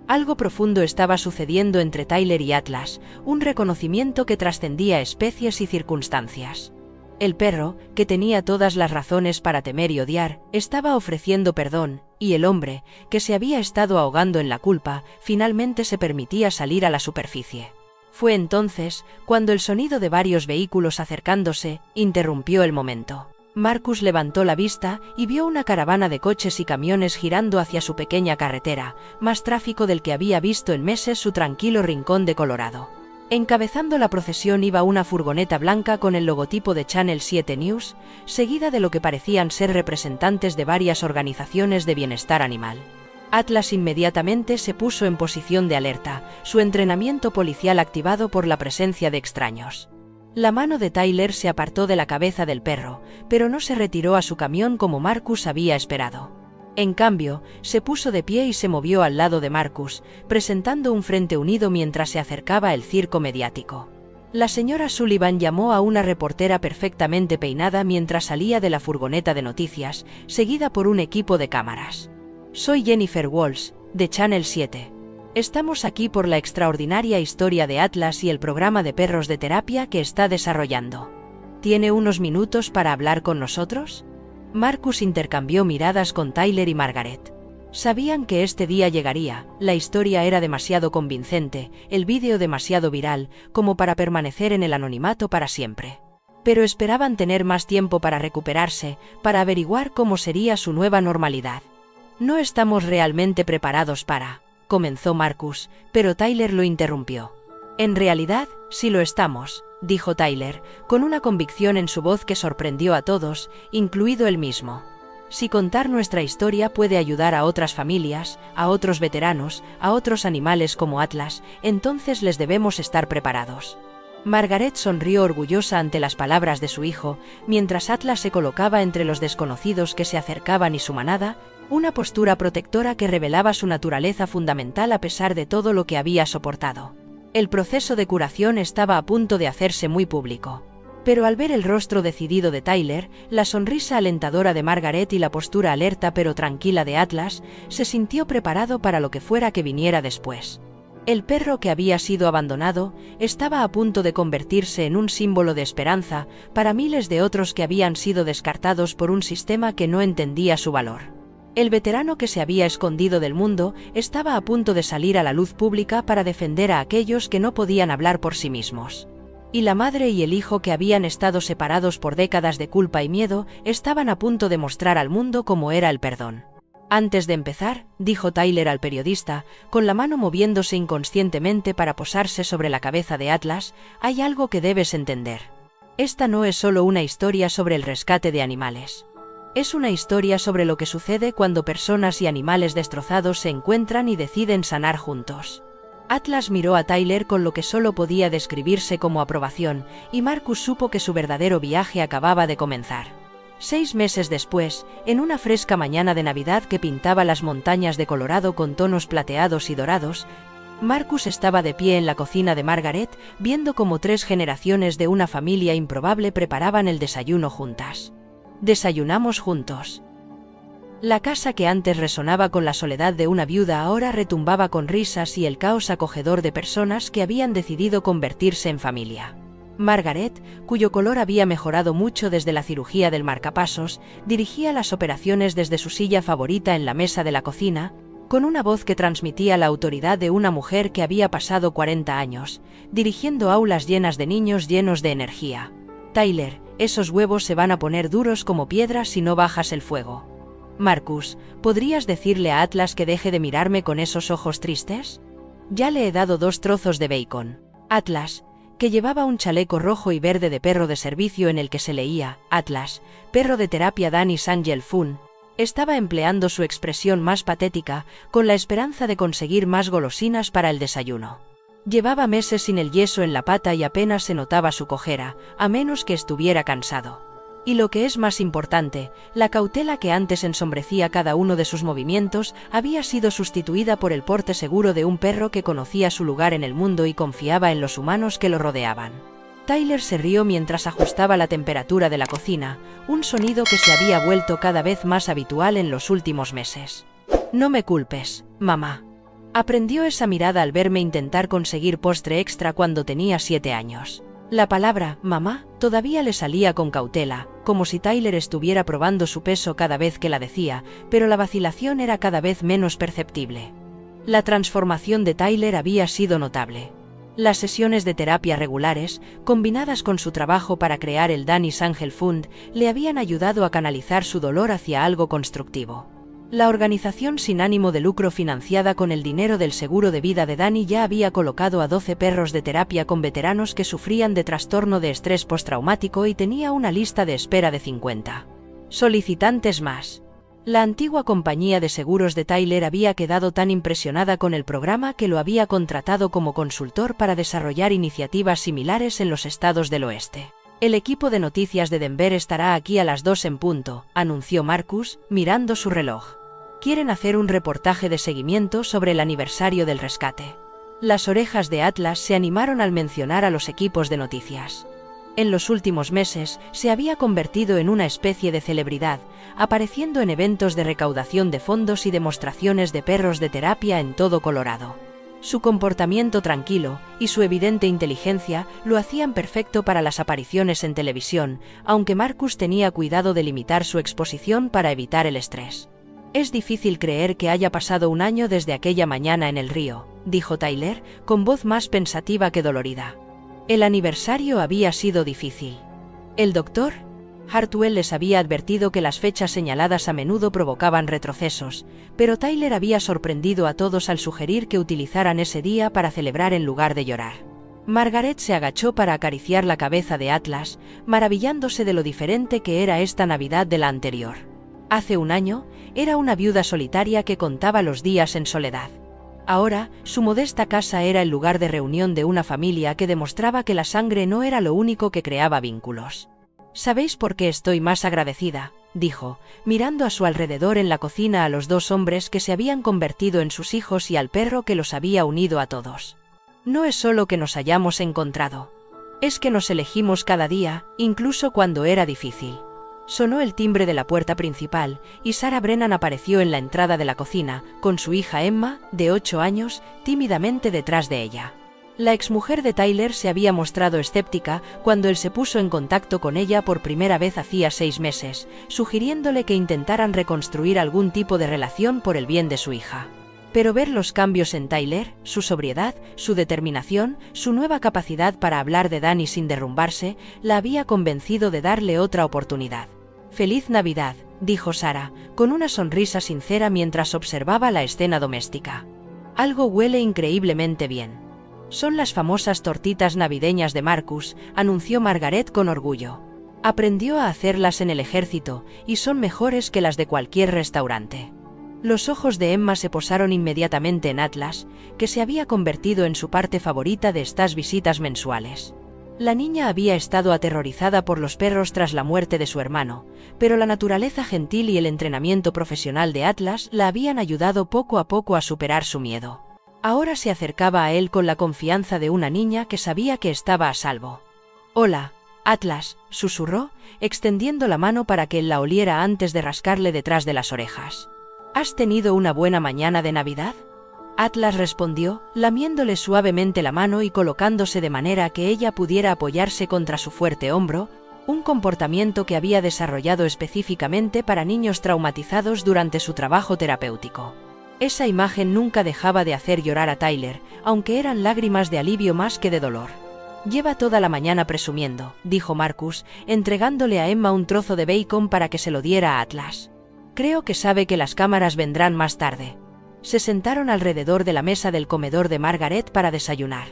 A: Algo profundo estaba sucediendo entre Tyler y Atlas, un reconocimiento que trascendía especies y circunstancias. El perro, que tenía todas las razones para temer y odiar, estaba ofreciendo perdón, y el hombre, que se había estado ahogando en la culpa, finalmente se permitía salir a la superficie. Fue entonces, cuando el sonido de varios vehículos acercándose, interrumpió el momento. Marcus levantó la vista y vio una caravana de coches y camiones girando hacia su pequeña carretera, más tráfico del que había visto en meses su tranquilo rincón de Colorado. Encabezando la procesión iba una furgoneta blanca con el logotipo de Channel 7 News, seguida de lo que parecían ser representantes de varias organizaciones de bienestar animal. Atlas inmediatamente se puso en posición de alerta, su entrenamiento policial activado por la presencia de extraños. La mano de Tyler se apartó de la cabeza del perro, pero no se retiró a su camión como Marcus había esperado. En cambio, se puso de pie y se movió al lado de Marcus, presentando un frente unido mientras se acercaba el circo mediático. La señora Sullivan llamó a una reportera perfectamente peinada mientras salía de la furgoneta de noticias, seguida por un equipo de cámaras. Soy Jennifer Walsh, de Channel 7. Estamos aquí por la extraordinaria historia de Atlas y el programa de perros de terapia que está desarrollando. ¿Tiene unos minutos para hablar con nosotros? Marcus intercambió miradas con Tyler y Margaret. Sabían que este día llegaría, la historia era demasiado convincente, el vídeo demasiado viral, como para permanecer en el anonimato para siempre. Pero esperaban tener más tiempo para recuperarse, para averiguar cómo sería su nueva normalidad. No estamos realmente preparados para... comenzó Marcus, pero Tyler lo interrumpió. En realidad, sí lo estamos, dijo Tyler, con una convicción en su voz que sorprendió a todos, incluido él mismo. Si contar nuestra historia puede ayudar a otras familias, a otros veteranos, a otros animales como Atlas, entonces les debemos estar preparados. Margaret sonrió orgullosa ante las palabras de su hijo, mientras Atlas se colocaba entre los desconocidos que se acercaban y su manada, una postura protectora que revelaba su naturaleza fundamental a pesar de todo lo que había soportado. El proceso de curación estaba a punto de hacerse muy público. Pero al ver el rostro decidido de Tyler, la sonrisa alentadora de Margaret y la postura alerta pero tranquila de Atlas, se sintió preparado para lo que fuera que viniera después. El perro que había sido abandonado estaba a punto de convertirse en un símbolo de esperanza para miles de otros que habían sido descartados por un sistema que no entendía su valor. El veterano que se había escondido del mundo estaba a punto de salir a la luz pública para defender a aquellos que no podían hablar por sí mismos. Y la madre y el hijo que habían estado separados por décadas de culpa y miedo estaban a punto de mostrar al mundo cómo era el perdón. Antes de empezar, dijo Tyler al periodista, con la mano moviéndose inconscientemente para posarse sobre la cabeza de Atlas, hay algo que debes entender. Esta no es solo una historia sobre el rescate de animales. Es una historia sobre lo que sucede cuando personas y animales destrozados se encuentran y deciden sanar juntos. Atlas miró a Tyler con lo que solo podía describirse como aprobación, y Marcus supo que su verdadero viaje acababa de comenzar. 6 meses después, en una fresca mañana de Navidad que pintaba las montañas de Colorado con tonos plateados y dorados, Marcus estaba de pie en la cocina de Margaret, viendo cómo 3 generaciones de una familia improbable preparaban el desayuno juntas. Desayunamos juntos. La casa que antes resonaba con la soledad de una viuda ahora retumbaba con risas y el caos acogedor de personas que habían decidido convertirse en familia. Margaret, cuyo color había mejorado mucho desde la cirugía del marcapasos, dirigía las operaciones desde su silla favorita en la mesa de la cocina, con una voz que transmitía la autoridad de una mujer que había pasado 40 años, dirigiendo aulas llenas de niños llenos de energía. Tyler, esos huevos se van a poner duros como piedras si no bajas el fuego. Marcus, ¿podrías decirle a Atlas que deje de mirarme con esos ojos tristes? Ya le he dado 2 trozos de bacon. Atlas, que llevaba un chaleco rojo y verde de perro de servicio en el que se leía, Atlas, perro de terapia Danny's Angel Fun, estaba empleando su expresión más patética, con la esperanza de conseguir más golosinas para el desayuno. Llevaba meses sin el yeso en la pata y apenas se notaba su cojera, a menos que estuviera cansado. Y lo que es más importante, la cautela que antes ensombrecía cada uno de sus movimientos había sido sustituida por el porte seguro de un perro que conocía su lugar en el mundo y confiaba en los humanos que lo rodeaban. Tyler se rió mientras ajustaba la temperatura de la cocina, un sonido que se había vuelto cada vez más habitual en los últimos meses. No me culpes, mamá. Aprendió esa mirada al verme intentar conseguir postre extra cuando tenía 7 años. La palabra «mamá» todavía le salía con cautela, como si Tyler estuviera probando su peso cada vez que la decía, pero la vacilación era cada vez menos perceptible. La transformación de Tyler había sido notable. Las sesiones de terapia regulares, combinadas con su trabajo para crear el Danny's Angel Fund, le habían ayudado a canalizar su dolor hacia algo constructivo. La organización sin ánimo de lucro financiada con el dinero del seguro de vida de Danny ya había colocado a 12 perros de terapia con veteranos que sufrían de trastorno de estrés postraumático y tenía una lista de espera de 50 solicitantes más. La antigua compañía de seguros de Tyler había quedado tan impresionada con el programa que lo había contratado como consultor para desarrollar iniciativas similares en los estados del oeste. El equipo de noticias de Denver estará aquí a las 2 en punto, anunció Marcus, mirando su reloj. Quieren hacer un reportaje de seguimiento sobre el aniversario del rescate. Las orejas de Atlas se animaron al mencionar a los equipos de noticias. En los últimos meses, se había convertido en una especie de celebridad, apareciendo en eventos de recaudación de fondos y demostraciones de perros de terapia en todo Colorado. Su comportamiento tranquilo y su evidente inteligencia lo hacían perfecto para las apariciones en televisión, aunque Marcus tenía cuidado de limitar su exposición para evitar el estrés. Es difícil creer que haya pasado un año desde aquella mañana en el río, dijo Tyler, con voz más pensativa que dolorida. El aniversario había sido difícil. El doctor Hartwell les había advertido que las fechas señaladas a menudo provocaban retrocesos, pero Tyler había sorprendido a todos al sugerir que utilizaran ese día para celebrar en lugar de llorar. Margaret se agachó para acariciar la cabeza de Atlas, maravillándose de lo diferente que era esta Navidad de la anterior. Hace un año, era una viuda solitaria que contaba los días en soledad. Ahora, su modesta casa era el lugar de reunión de una familia que demostraba que la sangre no era lo único que creaba vínculos. «¿Sabéis por qué estoy más agradecida?», dijo, mirando a su alrededor en la cocina a los 2 hombres que se habían convertido en sus hijos y al perro que los había unido a todos. «No es solo que nos hayamos encontrado. Es que nos elegimos cada día, incluso cuando era difícil. Sonó el timbre de la puerta principal, y Sarah Brennan apareció en la entrada de la cocina, con su hija Emma, de 8 años, tímidamente detrás de ella. La exmujer de Tyler se había mostrado escéptica cuando él se puso en contacto con ella por primera vez hacía 6 meses, sugiriéndole que intentaran reconstruir algún tipo de relación por el bien de su hija. Pero ver los cambios en Tyler, su sobriedad, su determinación, su nueva capacidad para hablar de Danny sin derrumbarse, la había convencido de darle otra oportunidad. «Feliz Navidad», dijo Sarah, con una sonrisa sincera mientras observaba la escena doméstica. «Algo huele increíblemente bien. Son las famosas tortitas navideñas de Marcus», anunció Margaret con orgullo. «Aprendió a hacerlas en el ejército, y son mejores que las de cualquier restaurante». Los ojos de Emma se posaron inmediatamente en Atlas, que se había convertido en su parte favorita de estas visitas mensuales. La niña había estado aterrorizada por los perros tras la muerte de su hermano, pero la naturaleza gentil y el entrenamiento profesional de Atlas la habían ayudado poco a poco a superar su miedo. Ahora se acercaba a él con la confianza de una niña que sabía que estaba a salvo. «Hola, Atlas», susurró, extendiendo la mano para que él la oliera antes de rascarle detrás de las orejas. «¿Has tenido una buena mañana de Navidad?». Atlas respondió, lamiéndole suavemente la mano y colocándose de manera que ella pudiera apoyarse contra su fuerte hombro, un comportamiento que había desarrollado específicamente para niños traumatizados durante su trabajo terapéutico. Esa imagen nunca dejaba de hacer llorar a Tyler, aunque eran lágrimas de alivio más que de dolor. «Lleva toda la mañana presumiendo», dijo Marcus, entregándole a Emma un trozo de bacon para que se lo diera a Atlas. «Creo que sabe que las cámaras vendrán más tarde». Se sentaron alrededor de la mesa del comedor de Margaret para desayunar.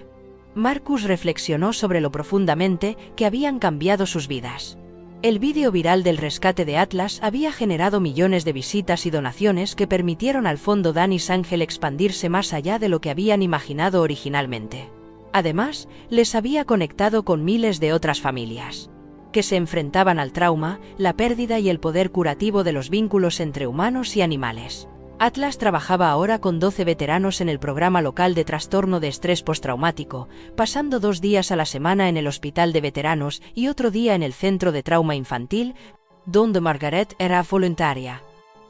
A: Marcus reflexionó sobre lo profundamente que habían cambiado sus vidas. El vídeo viral del rescate de Atlas había generado millones de visitas y donaciones que permitieron al fondo Danny's Angel expandirse más allá de lo que habían imaginado originalmente. Además, les había conectado con miles de otras familias que se enfrentaban al trauma, la pérdida y el poder curativo de los vínculos entre humanos y animales. Atlas trabajaba ahora con 12 veteranos en el programa local de trastorno de estrés postraumático, pasando 2 días a la semana en el hospital de veteranos y otro día en el centro de trauma infantil, donde Margaret era voluntaria.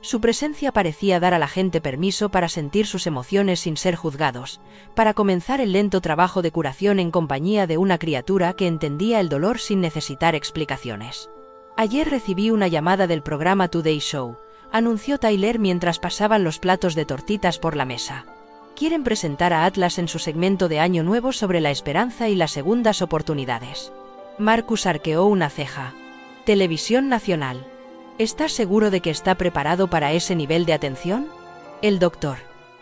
A: Su presencia parecía dar a la gente permiso para sentir sus emociones sin ser juzgados, para comenzar el lento trabajo de curación en compañía de una criatura que entendía el dolor sin necesitar explicaciones. «Ayer recibí una llamada del programa Today Show», anunció Tyler mientras pasaban los platos de tortitas por la mesa. «Quieren presentar a Atlas en su segmento de Año Nuevo sobre la esperanza y las segundas oportunidades». Marcus arqueó una ceja. «Televisión Nacional. ¿Estás seguro de que está preparado para ese nivel de atención?». «El doctor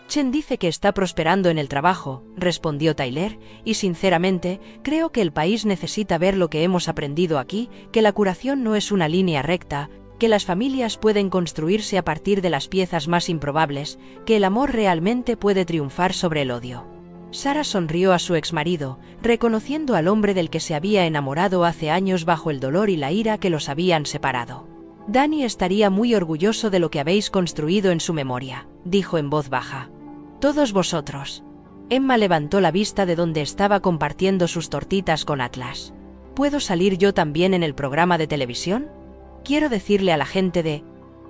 A: Chen dice que está prosperando en el trabajo», respondió Tyler, «y sinceramente, creo que el país necesita ver lo que hemos aprendido aquí, que la curación no es una línea recta, que las familias pueden construirse a partir de las piezas más improbables, que el amor realmente puede triunfar sobre el odio». Sarah sonrió a su exmarido, reconociendo al hombre del que se había enamorado hace años bajo el dolor y la ira que los habían separado. «Danny estaría muy orgulloso de lo que habéis construido en su memoria», dijo en voz baja. «Todos vosotros». Emma levantó la vista de donde estaba compartiendo sus tortitas con Atlas. «¿Puedo salir yo también en el programa de televisión? Quiero decirle a la gente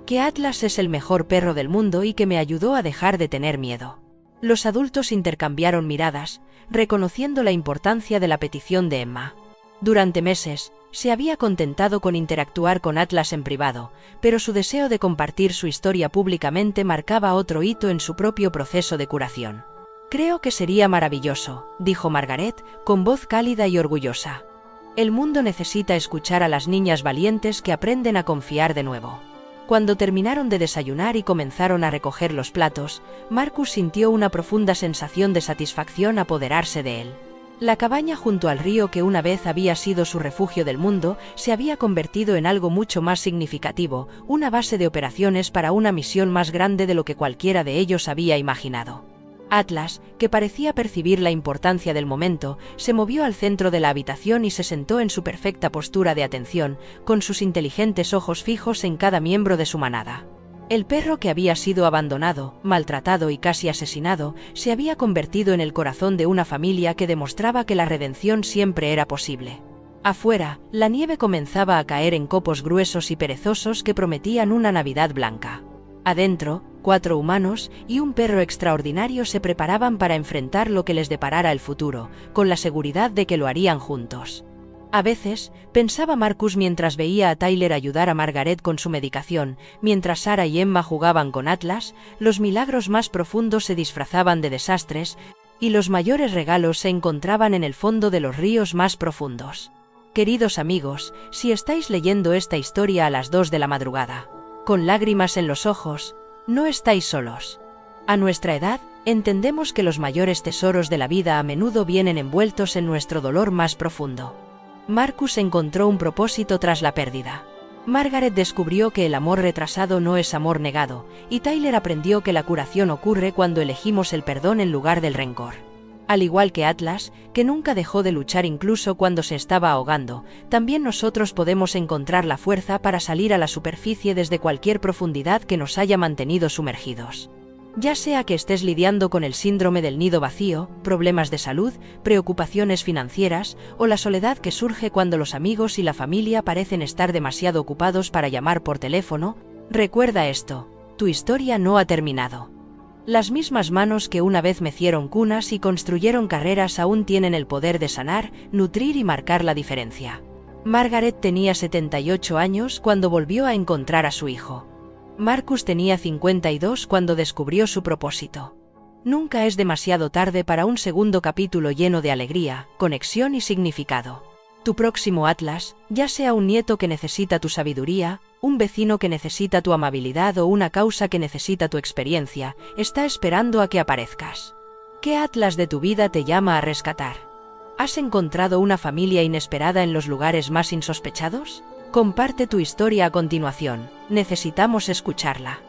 A: que Atlas es el mejor perro del mundo y que me ayudó a dejar de tener miedo». Los adultos intercambiaron miradas, reconociendo la importancia de la petición de Emma. Durante meses, se había contentado con interactuar con Atlas en privado, pero su deseo de compartir su historia públicamente marcaba otro hito en su propio proceso de curación. «Creo que sería maravilloso», dijo Margaret, con voz cálida y orgullosa. «El mundo necesita escuchar a las niñas valientes que aprenden a confiar de nuevo». Cuando terminaron de desayunar y comenzaron a recoger los platos, Marcus sintió una profunda sensación de satisfacción apoderarse de él. La cabaña junto al río que una vez había sido su refugio del mundo, se había convertido en algo mucho más significativo, una base de operaciones para una misión más grande de lo que cualquiera de ellos había imaginado. Atlas, que parecía percibir la importancia del momento, se movió al centro de la habitación y se sentó en su perfecta postura de atención, con sus inteligentes ojos fijos en cada miembro de su manada. El perro que había sido abandonado, maltratado y casi asesinado, se había convertido en el corazón de una familia que demostraba que la redención siempre era posible. Afuera, la nieve comenzaba a caer en copos gruesos y perezosos que prometían una Navidad blanca. Adentro, 4 humanos y un perro extraordinario se preparaban para enfrentar lo que les deparara el futuro, con la seguridad de que lo harían juntos. A veces, pensaba Marcus mientras veía a Tyler ayudar a Margaret con su medicación, mientras Sarah y Emma jugaban con Atlas, los milagros más profundos se disfrazaban de desastres, y los mayores regalos se encontraban en el fondo de los ríos más profundos. Queridos amigos, si estáis leyendo esta historia a las 2 de la madrugada, con lágrimas en los ojos, no estáis solos. A nuestra edad, entendemos que los mayores tesoros de la vida a menudo vienen envueltos en nuestro dolor más profundo. Marcus encontró un propósito tras la pérdida. Margaret descubrió que el amor retrasado no es amor negado, y Tyler aprendió que la curación ocurre cuando elegimos el perdón en lugar del rencor. Al igual que Atlas, que nunca dejó de luchar incluso cuando se estaba ahogando, también nosotros podemos encontrar la fuerza para salir a la superficie desde cualquier profundidad que nos haya mantenido sumergidos. Ya sea que estés lidiando con el síndrome del nido vacío, problemas de salud, preocupaciones financieras o la soledad que surge cuando los amigos y la familia parecen estar demasiado ocupados para llamar por teléfono, recuerda esto: tu historia no ha terminado. Las mismas manos que una vez mecieron cunas y construyeron carreras aún tienen el poder de sanar, nutrir y marcar la diferencia. Margaret tenía 78 años cuando volvió a encontrar a su hijo. Marcus tenía 52 cuando descubrió su propósito. Nunca es demasiado tarde para un segundo capítulo lleno de alegría, conexión y significado. Tu próximo Atlas, ya sea un nieto que necesita tu sabiduría, un vecino que necesita tu amabilidad o una causa que necesita tu experiencia, está esperando a que aparezcas. ¿Qué Atlas de tu vida te llama a rescatar? ¿Has encontrado una familia inesperada en los lugares más insospechados? Comparte tu historia a continuación, necesitamos escucharla.